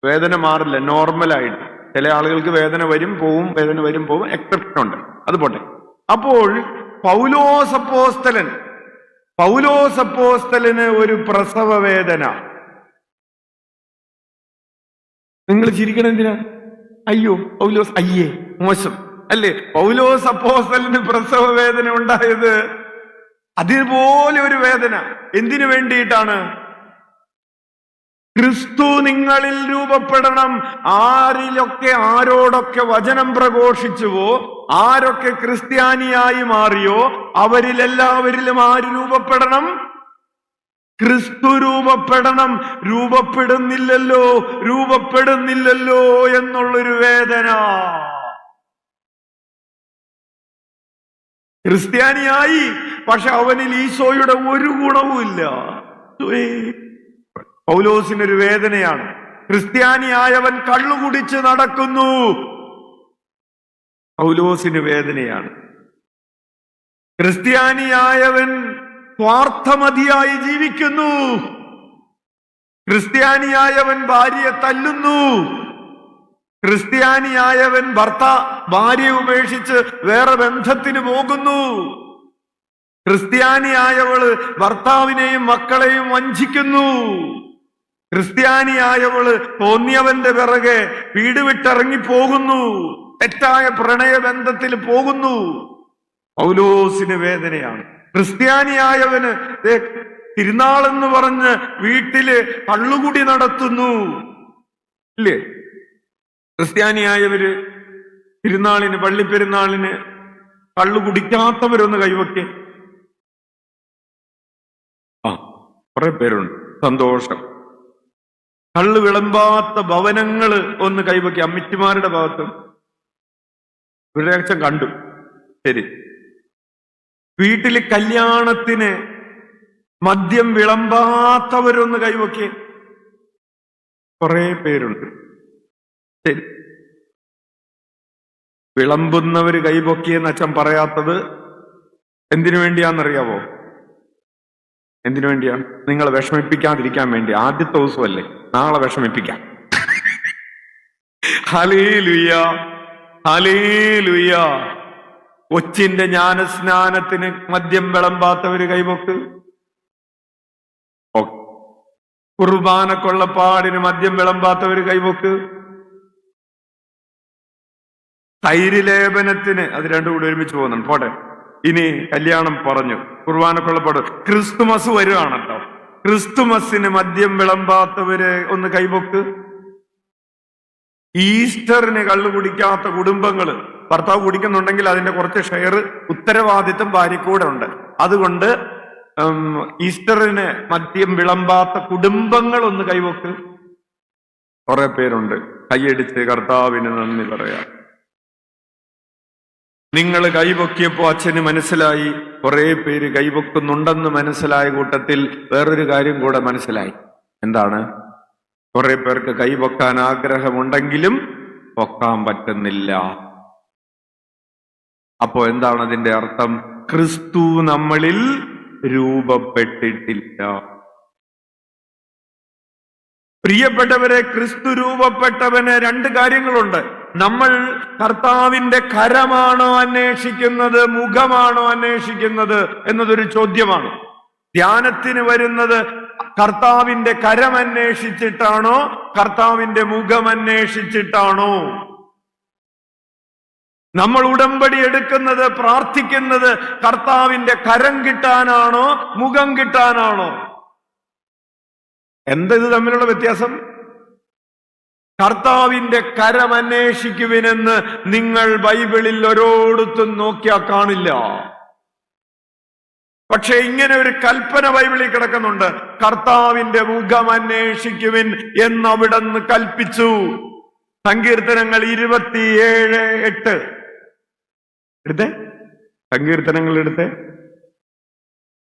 വേദന മാറില്ല, നോർമലായിട്ട്. ചില ആളുകൾക്ക് വേദന വരും പോവും, വേദന വരും പോവും, എക്സെപ്ഷൻ ഉണ്ട്. അത് പോട്ടെ. അപ്പോൾ പൗലോസപ്പോസ്തലന് ഒരു പ്രസവ വേദന. നിങ്ങൾ ചിരിക്കണം എന്തിനാ? അയ്യോ പൗലോസ്, അയ്യേ മോശം അല്ലേ? പൗലോസ് അപ്പോസ്തലന് പ്രസവ വേദന ഉണ്ടായത് അതുപോലെ ഒരു വേദന. എന്തിനു വേണ്ടിയിട്ടാണ്? ക്രിസ്തു നിങ്ങളിൽ രൂപപ്പെടണം. ആരിലൊക്കെ ആരോടൊക്കെ വചനം പ്രഘോഷിച്ചുവോ, ആരൊക്കെ ക്രിസ്ത്യാനിയായി മാറിയോ, അവരിലെല്ലാവരിലും ആര് രൂപപ്പെടണം? ക്രിസ്തു രൂപപ്പെടണം. രൂപപ്പെടുന്നില്ലല്ലോ എന്നുള്ളൊരു വേദന. ക്രിസ്ത്യാനിയായി, പക്ഷെ അവനിൽ ഈശോയുടെ ഒരു ഗുണവുമില്ല. പൗലോസിനൊരു വേദനയാണ്. ക്രിസ്ത്യാനിയായവൻ കള്ളുകുടിച്ച് നടക്കുന്നു. പൗലോസിന് വേദനയാണ്. ക്രിസ്ത്യാനിയായവൻ സ്വാർത്ഥമതിയായി ജീവിക്കുന്നു. ക്രിസ്ത്യാനിയായവൻ ഭാര്യയെ തല്ലുന്നു. ക്രിസ്ത്യാനിയായവൻ ഭാര്യയെ ഉപേക്ഷിച്ച് വേറെ ബന്ധത്തിന് പോകുന്നു. ക്രിസ്ത്യാനിയായവള് ഭർത്താവിനെയും മക്കളെയും വഞ്ചിക്കുന്നു. ക്രിസ്ത്യാനിയായവള് തോന്നിയവന്റെ പിറകെ വീട് വിട്ടിറങ്ങി പോകുന്നു. തെറ്റായ പ്രണയബന്ധത്തിൽ പോകുന്നു. പൗലോസിന് വേദനയാണ്. ക്രിസ്ത്യാനിയായവന് തിരുനാളെന്ന് പറഞ്ഞ് വീട്ടില് കള്ളുകുടി നടത്തുന്നു. ഇല്ലേ? ക്രിസ്ത്യാനിയായവര് തിരുനാളിന്, പള്ളിപ്പെരുന്നാളിന് കള്ളു കുടിക്കാത്തവരൊന്ന് കൈവയ്ക്കേ. കുറെ പേരുണ്ട്. സന്തോഷം. കള്ളു വിളമ്പാത്ത ഭവനങ്ങള് ഒന്ന് കൈവയ്ക്കുക. അമ്മിറ്റിമാരുടെ ഭാഗത്ത് ഒരാഴ്ച കണ്ടു. ശരി. വീട്ടില് കല്യാണത്തിന് മദ്യം വിളമ്പാത്തവരൊന്ന് കൈവയ്ക്കേ. കുറെ പേരുണ്ട്. ശരി. വിളമ്പുന്നവര് കൈപൊക്കിയെന്ന് അച്ഛൻ പറയാത്തത് എന്തിനു വേണ്ടിയാണെന്നറിയാവോ? എന്തിനു വേണ്ടിയാണ്? നിങ്ങളെ വിഷമിപ്പിക്കാതിരിക്കാൻ വേണ്ടി. ആദ്യത്തെ ദിവസമല്ലേ, നാളെ വിഷമിപ്പിക്കാം. Hallelujah, hallelujah. കൊച്ചിന്റെ ജ്ഞാനസ്നാനത്തിന് മദ്യം വിളമ്പാത്തവര് കൈപൊക്ക്. കുർബാന കൊള്ളപ്പാടിന് മദ്യം വിളമ്പാത്തവര് കൈപൊക്ക്. തൈര് ലേപനത്തിന്, അത് രണ്ടും കൂടെ ഒരുമിച്ച് പോകുന്നുണ്ട്. പോട്ടെ. ഇനി കല്യാണം പറഞ്ഞു, കുർബാന കൊള്ളപ്പാട്. ക്രിസ്തുമസ് വരുവാണല്ലോ. ക്രിസ്തുമസിന് മദ്യം വിളമ്പാത്തവര് ഒന്ന് കൈപൊക്ക്. ഈസ്റ്ററിന് കള്ളു കുടിക്കാത്ത കുടുംബങ്ങള്, ഭർത്താവ് കുടിക്കുന്നുണ്ടെങ്കിൽ അതിന്റെ കുറച്ച് ഷെയർ, ഉത്തരവാദിത്വം ഭാര്യക്കൂടെ ഉണ്ട്. അതുകൊണ്ട് ഈസ്റ്ററിന് മദ്യം വിളമ്പാത്ത കുടുംബങ്ങൾ ഒന്ന് കൈവക്ക്. കുറെ പേരുണ്ട്. കൈയടിച്ച് കർത്താവിന് നന്ദി പറയാം. നിങ്ങൾ കൈവക്കിയപ്പോ അച്ഛന് മനസ്സിലായി കുറെ പേര് കൈവക്കുന്നുണ്ടെന്ന് മനസ്സിലായ കൂട്ടത്തിൽ വേറൊരു കാര്യം കൂടെ മനസ്സിലായി. എന്താണ്? കുറെ പേർക്ക് കൈവക്കാൻ ആഗ്രഹമുണ്ടെങ്കിലും പൊക്കാൻ പറ്റുന്നില്ല. അപ്പോ എന്താണ് അതിന്റെ അർത്ഥം? ക്രിസ്തു നമ്മളിൽ രൂപപ്പെട്ടിട്ടില്ല. പ്രിയപ്പെട്ടവരെ, ക്രിസ്തു രൂപപ്പെട്ടവന് രണ്ട് കാര്യങ്ങളുണ്ട്. നമ്മൾ കർത്താവിന്റെ കരമാണോ അന്വേഷിക്കുന്നത്, മുഖമാണോ അന്വേഷിക്കുന്നത് എന്നതൊരു ചോദ്യമാണ്. ധ്യാനത്തിന് വരുന്നത് കർത്താവിന്റെ കരം അന്വേഷിച്ചിട്ടാണോ കർത്താവിന്റെ മുഖം അന്വേഷിച്ചിട്ടാണോ? നമ്മൾ ഉടമ്പടി എടുക്കുന്നത്, പ്രാർത്ഥിക്കുന്നത് കർത്താവിന്റെ കരം കിട്ടാനാണോ മുഖം കിട്ടാനാണോ? ഇത് തമ്മിലുള്ള വ്യത്യാസം? കർത്താവിന്റെ കരം അന്വേഷിക്കുവിനെന്ന് നിങ്ങൾ ബൈബിളിൽ ഒരിടത്തും നോക്കിയാൽ കാണില്ല. പക്ഷെ ഇങ്ങനെ ഒരു കൽപ്പന ബൈബിളിൽ കിടക്കുന്നുണ്ട്, കർത്താവിന്റെ മുഖം അന്വേഷിക്കുവിൻ എന്ന് അവിടുന്ന് കൽപ്പിച്ചു. സങ്കീർത്തനങ്ങൾ 27:8 എടുത്തേ, സങ്കീർത്തനങ്ങൾ എടുത്തേ.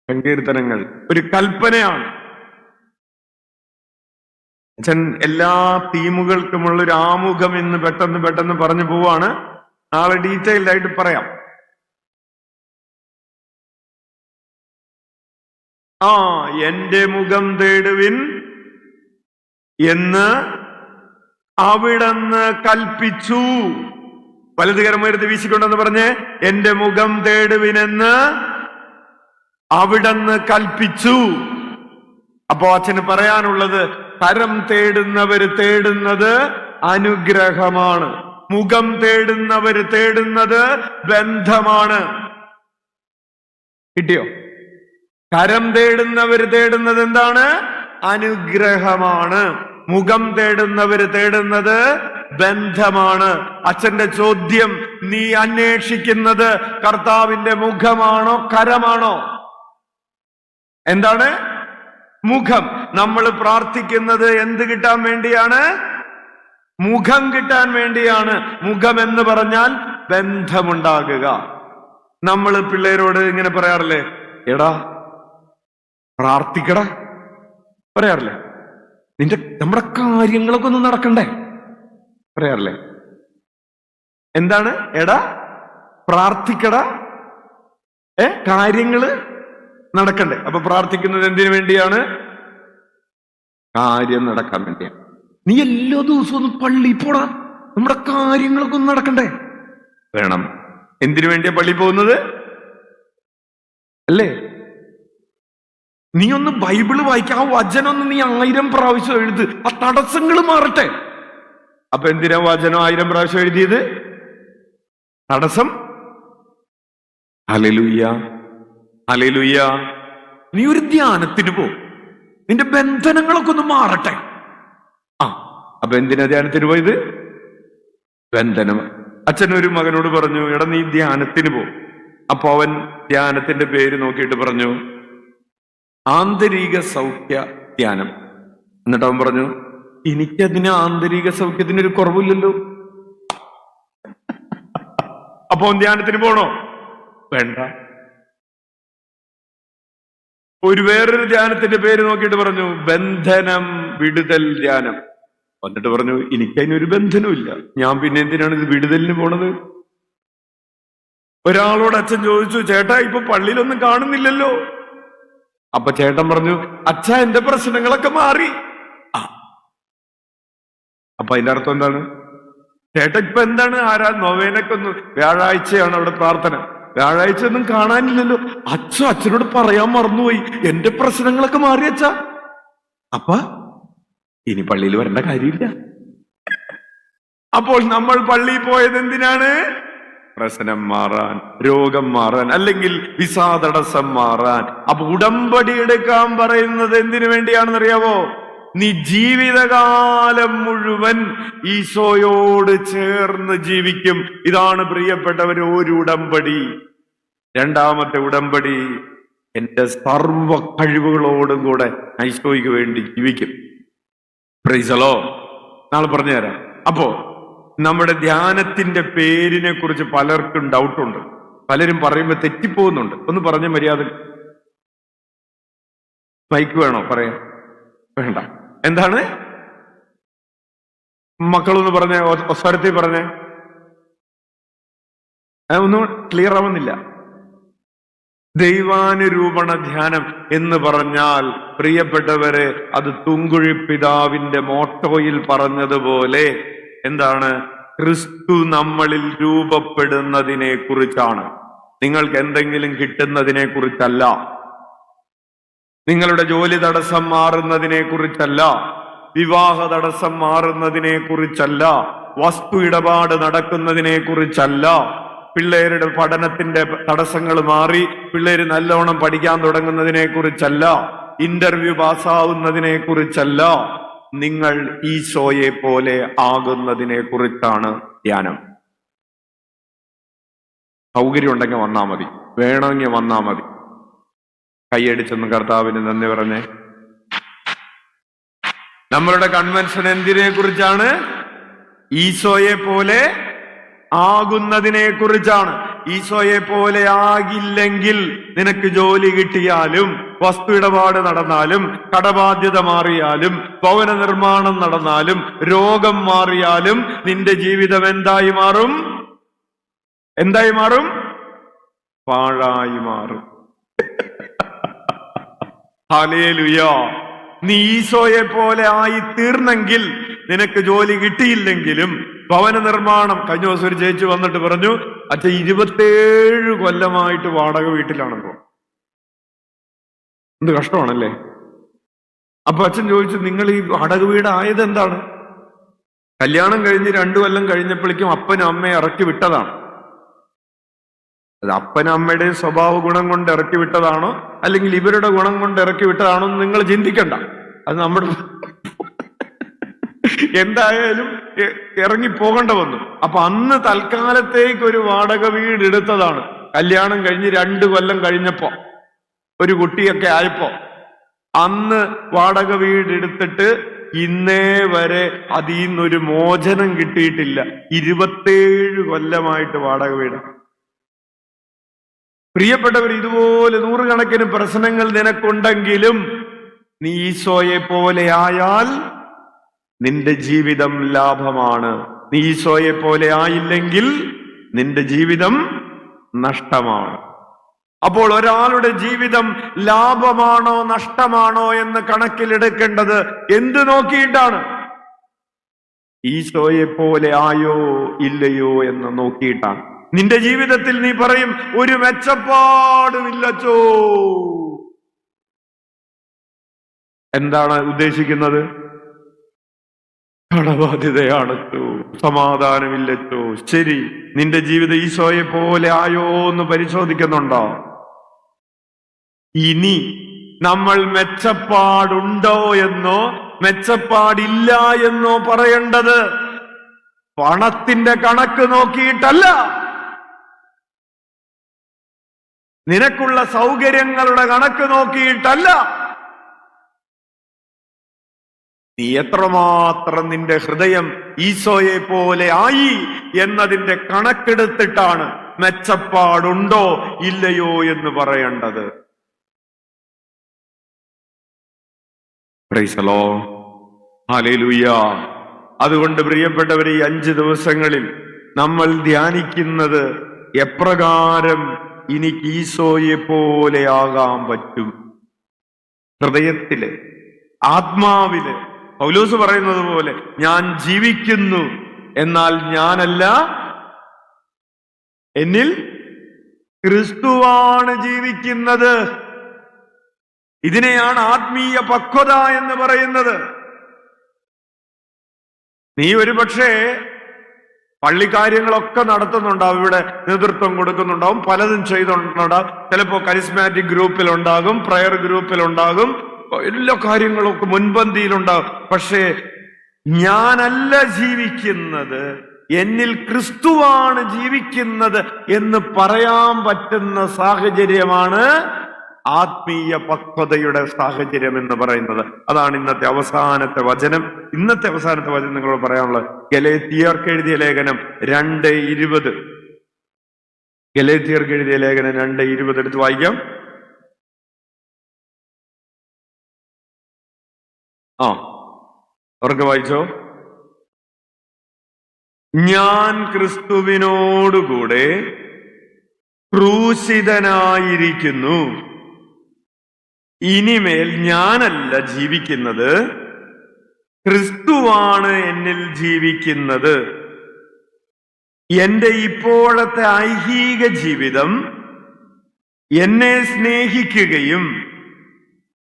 സങ്കീർത്തനങ്ങൾ ഒരു കൽപ്പനയാണ്. അച്ഛൻ എല്ലാ തീമുകൾക്കുമുള്ളൊരു ആമുഖം ഇന്ന് പെട്ടെന്ന് പറഞ്ഞു പോവാണ്. നാളെ ഡീറ്റെയിൽഡ് ആയിട്ട് പറയാം. എന്റെ മുഖം തേടുവിൻ എന്ന് അവിടുന്ന് കൽപ്പിച്ചു. വലതുകരമുയർത്തി വീശിക്കൊണ്ടെന്ന് പറഞ്ഞ്, എന്റെ മുഖം തേടുവിനെന്ന് അവിടുന്ന് കൽപ്പിച്ചു. അപ്പോ അച്ഛന് പറയാനുള്ളത്, കരം തേടുന്നവര് തേടുന്നത് അനുഗ്രഹമാണ്, മുഖം തേടുന്നവര് തേടുന്നത് ബന്ധമാണ്. കിട്ടിയോ? കരം തേടുന്നവര് തേടുന്നത് എന്താണ്? അനുഗ്രഹമാണ്. മുഖം തേടുന്നവര് തേടുന്നത് ബന്ധമാണ്. അച്ഛന്റെ ചോദ്യം, നീ അന്വേഷിക്കുന്നത് കർത്താവിന്റെ മുഖമാണോ കരമാണോ? എന്താണ്? മുഖം. നമ്മൾ പ്രാർത്ഥിക്കുന്നത് എന്ത് കിട്ടാൻ വേണ്ടിയാണ്? മുഖം കിട്ടാൻ വേണ്ടിയാണ്. മുഖം എന്ന് പറഞ്ഞാൽ ബന്ധമുണ്ടാകുക. നമ്മൾ പിള്ളേരോട് ഇങ്ങനെ പറയാറില്ലേ, എടാ പ്രാർത്ഥിക്കടാ, പറയാറില്ലേ? നമ്മുടെ കാര്യങ്ങളൊക്കെ ഒന്ന് നടക്കണ്ടേ, പറയാറില്ലേ? എന്താണ്? എടാ പ്രാർത്ഥിക്കടാ, കാര്യങ്ങള് നടക്കണ്ടേ. അപ്പൊ പ്രാർത്ഥിക്കുന്നത് എന്തിനു വേണ്ടിയാണ്? കാര്യം നടക്കാൻ വേണ്ടിയാണ്. നീ എല്ലാ ദിവസവും ഒന്ന് പള്ളിയിൽ പോടാ, നമ്മുടെ കാര്യങ്ങളൊക്കെ ഒന്ന് നടക്കണ്ടേ, വേണം. എന്തിനു വേണ്ടിയാ പള്ളി പോകുന്നത്? അല്ലേ? നീ ഒന്ന് ബൈബിള് വായിക്കാം, ആ വചനം നീ 1000 പ്രാവശ്യം എഴുത്, ആ തടസ്സങ്ങൾ മാറട്ടെ. അപ്പൊ എന്തിനാ വചനം 1000 പ്രാവശ്യം എഴുതിയത്? തടസ്സം. Hallelujah, hallelujah. നീ ഒരു ധ്യാനത്തിന് പോ, നിന്റെ ബന്ധനങ്ങളൊക്കെ ഒന്ന് മാറട്ടെ. അപ്പൊ എന്തിനാ ധ്യാനത്തിന് പോയത്? ബന്ധനം. അച്ഛൻ ഒരു മകനോട് പറഞ്ഞു, എടാ നീ ധ്യാനത്തിന് പോ. അപ്പൊ അവൻ ധ്യാനത്തിന്റെ പേര് നോക്കിയിട്ട് പറഞ്ഞു, ആന്തരിക സൗഖ്യ ധ്യാനം. എന്നിട്ട് അവൻ പറഞ്ഞു, എനിക്കതിന് ആന്തരിക സൗഖ്യത്തിന് ഒരു കുറവില്ലല്ലോ. അപ്പൊ അവൻ ധ്യാനത്തിന് പോണോ? വേണ്ട. വേറൊരു ധ്യാനത്തിന്റെ പേര് നോക്കിയിട്ട് പറഞ്ഞു, ബന്ധനം വിടുതൽ ധ്യാനം. എന്നിട്ട് പറഞ്ഞു, എനിക്കതിനൊരു ബന്ധനവും ഇല്ല, ഞാൻ പിന്നെ എന്തിനാണ് ഇത് വിടുതലിന് പോണത്? ഒരാളോട് അച്ഛൻ ചോദിച്ചു, ചേട്ടാ ഇപ്പൊ പള്ളിയിലൊന്നും കാണുന്നില്ലല്ലോ. അപ്പൊ ചേട്ടൻ പറഞ്ഞു, അച്ഛാ എന്റെ പ്രശ്നങ്ങളൊക്കെ മാറി. അപ്പൊ അതിന്റെ അർത്ഥം എന്താണ്? ചേട്ടൻ ഇപ്പൊ എന്താണ് നൊവേനൊക്കെ ഒന്ന്, വ്യാഴാഴ്ചയാണ് അവിടെ പ്രാർത്ഥന, വ്യാഴാഴ്ച ഒന്നും കാണാനില്ലല്ലോ. അച്ഛനോട് പറയാൻ മറന്നുപോയി, എന്റെ പ്രശ്നങ്ങളൊക്കെ മാറി അച്ഛാ. അപ്പൊ ഇനി പള്ളിയിൽ വരേണ്ട കാര്യമില്ല. അപ്പോൾ നമ്മൾ പള്ളിയിൽ പോയത് എന്തിനാണ്? പ്രശ്നം മാറാൻ, രോഗം മാറാൻ, അല്ലെങ്കിൽ വിസാ തടസ്സം മാറാൻ. അപ്പൊ ഉടമ്പടി എടുക്കാൻ പറയുന്നത് എന്തിനു വേണ്ടിയാണെന്നറിയാവോ? നീ ജീവിതകാലം മുഴുവൻ ഈശോയോട് ചേർന്ന് ജീവിക്കും. ഇതാണ് പ്രിയപ്പെട്ടവർ ഒരു ഉടമ്പടി. രണ്ടാമത്തെ ഉടമ്പടി, എന്റെ സർവ കഴിവുകളോടും കൂടെ ഈശോയ്ക്ക് വേണ്ടി ജീവിക്കും. Praise the Lord. നാളെ പറഞ്ഞുതരാം. അപ്പോ നമ്മുടെ ധ്യാനത്തിന്റെ പേരിനെ കുറിച്ച് പലർക്കും ഡൗട്ടുണ്ട്. പലരും പറയുമ്പോൾ തെറ്റിപ്പോകുന്നുണ്ട്. ഒന്ന് പറഞ്ഞ മര്യാദ. മൈക്ക് വേണോ? പറയാം. വേണ്ട. എന്താണ്? മക്കളൊന്ന് പറഞ്ഞേ, സ്വരത്തിൽ പറഞ്ഞേ. ഒന്നും ക്ലിയർ ആവുന്നില്ല. ദൈവാനുരൂപണ ധ്യാനം എന്ന് പറഞ്ഞാൽ പ്രിയപ്പെട്ടവരെ, അത് തുങ്കുഴി പിതാവിന്റെ മോട്ടോയിൽ പറഞ്ഞതുപോലെ എന്താണ്? ക്രിസ്തു നമ്മളിൽ രൂപപ്പെടുന്നതിനെ കുറിച്ചാണ്. നിങ്ങൾക്ക് എന്തെങ്കിലും കിട്ടുന്നതിനെ കുറിച്ചല്ല, നിങ്ങളുടെ ജോലി തടസ്സം മാറുന്നതിനെ കുറിച്ചല്ല, വിവാഹ തടസ്സം മാറുന്നതിനെ കുറിച്ചല്ല, വസ്തു ഇടപാട് നടക്കുന്നതിനെ കുറിച്ചല്ല, പിള്ളേരുടെ പഠനത്തിന്റെ തടസ്സങ്ങൾ മാറി പിള്ളേര് നല്ലോണം പഠിക്കാൻ തുടങ്ങുന്നതിനെ കുറിച്ചല്ല, ഇന്റർവ്യൂ പാസ്സാവുന്നതിനെ കുറിച്ചല്ല, നിങ്ങൾ ഈശോയെ പോലെ ആകുന്നതിനെ കുറിച്ചാണ് ധ്യാനം. സൗകര്യം ഉണ്ടെങ്കിൽ വന്നാ മതി, വേണമെങ്കിൽ വന്നാ മതി. കൈയടിച്ചെന്ന് കർത്താവിന് നന്ദി പറഞ്ഞേ. നമ്മളുടെ കൺവെൻഷൻ എന്തിനെ കുറിച്ചാണ്? ഈശോയെ പോലെ ആകുന്നതിനെ കുറിച്ചാണ്. ഈശോയെ പോലെ ആകില്ലെങ്കിൽ നിനക്ക് ജോലി കിട്ടിയാലും, വസ്തു ഇടപാട് നടന്നാലും, കടബാധ്യത മാറിയാലും, ഭവന നിർമ്മാണം നടന്നാലും, രോഗം മാറിയാലും നിന്റെ ജീവിതം എന്തായി മാറും? എന്തായി മാറും? പാഴായി മാറും. ഹല്ലേലൂയ. നീ ഈശോയെ പോലെ ആയി തീർന്നെങ്കിൽ നിനക്ക് ജോലി കിട്ടിയില്ലെങ്കിലും ഭവന നിർമ്മാണം. കഴിഞ്ഞ ദിവസം ഒരു ചേച്ചി വന്നിട്ട് പറഞ്ഞു, അച്ഛൻ 27 കൊല്ലമായിട്ട് വാടക വീട്ടിലാണെന്നോ. എന്ത് കഷ്ടമാണല്ലേ. അപ്പൊ അച്ഛൻ ചോദിച്ചു, നിങ്ങൾ ഈ വാടക വീട് ആയത് എന്താണ്? കല്യാണം കഴിഞ്ഞ് 2 കൊല്ലം കഴിഞ്ഞപ്പോഴേക്കും അപ്പനും അമ്മയെ ഇറക്കി വിട്ടതാണ്. അത് അപ്പനും അമ്മയുടെയും സ്വഭാവ ഗുണം കൊണ്ട് ഇറക്കി വിട്ടതാണോ അല്ലെങ്കിൽ ഇവരുടെ ഗുണം കൊണ്ട് ഇറക്കി വിട്ടതാണോ എന്ന് നിങ്ങൾ ചിന്തിക്കണ്ട. അത് നമ്മുടെ എന്തായാലും ഇറങ്ങി പോകേണ്ട വന്നു. അപ്പൊ അന്ന് തൽക്കാലത്തേക്ക് ഒരു വാടക വീട് എടുത്തതാണ്. കല്യാണം കഴിഞ്ഞ് 2 കൊല്ലം കഴിഞ്ഞപ്പോ, ഒരു കുട്ടിയൊക്കെ ആയപ്പോ അന്ന് വാടക വീട് എടുത്തിട്ട് ഇന്നേ വരെ അതിൽ നിന്നൊരു മോചനം കിട്ടിയിട്ടില്ല. 27 കൊല്ലമായിട്ട് വാടക വീട്. പ്രിയപ്പെട്ടവർ, ഇതുപോലെ 100 കണക്കിന് പ്രശ്നങ്ങൾ നിനക്കുണ്ടെങ്കിലും നീ ഈശോയെ പോലെ ആയാൽ നിന്റെ ജീവിതം ലാഭമാണ്. നീ ഈശോയെ പോലെ ആയില്ലെങ്കിൽ നിന്റെ ജീവിതം നഷ്ടമാണ്. അപ്പോൾ ഒരാളുടെ ജീവിതം ലാഭമാണോ നഷ്ടമാണോ എന്ന് കണക്കിലെടുക്കേണ്ടത് എന്ത് നോക്കിയിട്ടാണ്? ഈശോയെ പോലെ ആയോ ഇല്ലയോ എന്ന് നോക്കിയിട്ടാണ്. നിന്റെ ജീവിതത്തിൽ നീ പറയും, ഒരു മെച്ചപ്പാടുമില്ലച്ചോ. എന്താണ് ഉദ്ദേശിക്കുന്നത്? കടബാധ്യതയാണച്ചോ, സമാധാനമില്ലച്ചോ. ശരി, നിന്റെ ജീവിതം ഈശോയെ പോലെ ആയോ എന്ന് പരിശോധിക്കുന്നുണ്ടോ? ഇനി നമ്മൾ മെച്ചപ്പാടുണ്ടോ എന്നോ മെച്ചപ്പാടില്ല എന്നോ പറയേണ്ടത് പണത്തിന്റെ കണക്ക് നോക്കിയിട്ടല്ല, നിനക്കുള്ള സൗകര്യങ്ങളുടെ കണക്ക് നോക്കിയിട്ടല്ല, നീ എത്രമാത്രം നിന്റെ ഹൃദയം ഈശോയെ പോലെ ആയി എന്നതിന്റെ കണക്കെടുത്തിട്ടാണ് മെച്ചപ്പാടുണ്ടോ ഇല്ലയോ എന്ന് പറയേണ്ടത്. Praise the Lord. ഹല്ലേലൂയ. അതുകൊണ്ട് പ്രിയപ്പെട്ടവരെ, ഈ 5 ദിവസങ്ങളിൽ നമ്മൾ ധ്യാനിക്കുന്നത് എപ്രകാരം എനിക്ക് ഈശോയെ പോലെ ആകാൻ പറ്റും. ഹൃദയത്തില്, ആത്മാവില് പൗലോസ് പറയുന്നത് പോലെ, ഞാൻ ജീവിക്കുന്നു, എന്നാൽ ഞാനല്ല, എന്നിൽ ക്രിസ്തുവാണ് ജീവിക്കുന്നത്. ഇതിനെയാണ് ആത്മീയ പക്വത എന്ന് പറയുന്നത്. നീ ഒരുപക്ഷെ പള്ളിക്കാര്യങ്ങളൊക്കെ നടത്തുന്നുണ്ടാവും, ഇവിടെ നേതൃത്വം കൊടുക്കുന്നുണ്ടാവും, പലതും ചെയ്തുണ്ടാവും. ചിലപ്പോ കരിസ്മാറ്റിക് ഗ്രൂപ്പിലുണ്ടാകും, പ്രയർ ഗ്രൂപ്പിലുണ്ടാകും, എല്ലാ കാര്യങ്ങളൊക്കെ മുൻപന്തിയിലുണ്ടാകും. പക്ഷേ ഞാനല്ല ജീവിക്കുന്നത്, എന്നിൽ ക്രിസ്തുവാണ് ജീവിക്കുന്നത് എന്ന് പറയാൻ പറ്റുന്ന സാഹചര്യമാണ് ആത്മീയ പക്വതയുടെ സാഹചര്യം എന്ന് പറയുന്നത്. അതാണ് ഇന്നത്തെ അവസാനത്തെ വചനം. ഇന്നത്തെ അവസാനത്തെ വചനം നിങ്ങളോട് പറയാനുള്ളത് ഗലാത്യർക്ക് എഴുതിയ ലേഖനം 2:20. ഗലാത്യർക്ക് എഴുതിയ ലേഖനം 2:20 എടുത്ത് വായിക്കാം. അവർക്ക് വായിച്ചോ. ഞാൻ ക്രിസ്തുവിനോടുകൂടെ ക്രൂശിതനായിരിക്കുന്നു. ഇനിമേൽ ഞാനല്ല ജീവിക്കുന്നത്, ക്രിസ്തുവാണ് എന്നിൽ ജീവിക്കുന്നത്. എന്റെ ഇപ്പോഴത്തെ ഐഹിക ജീവിതം എന്നെ സ്നേഹിക്കുകയും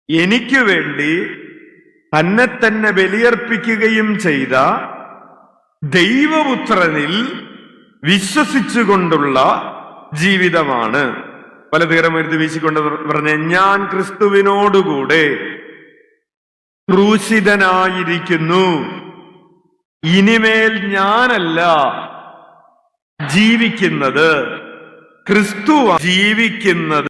എനിക്ക് വേണ്ടി തന്നെ തന്നെ ബലിയർപ്പിക്കുകയും ചെയ്ത ദൈവപുത്രനിൽ വിശ്വസിച്ചുകൊണ്ടുള്ള ജീവിതമാണ്. പലതീരം എഴുതി വീശിക്കൊണ്ട് പറഞ്ഞ, ഞാൻ ക്രിസ്തുവിനോടുകൂടെ ക്രൂശിതനായിരിക്കുന്നു. ഇനിമേൽ ഞാനല്ല ജീവിക്കുന്നത്, ക്രിസ്തു ജീവിക്കുന്നത്.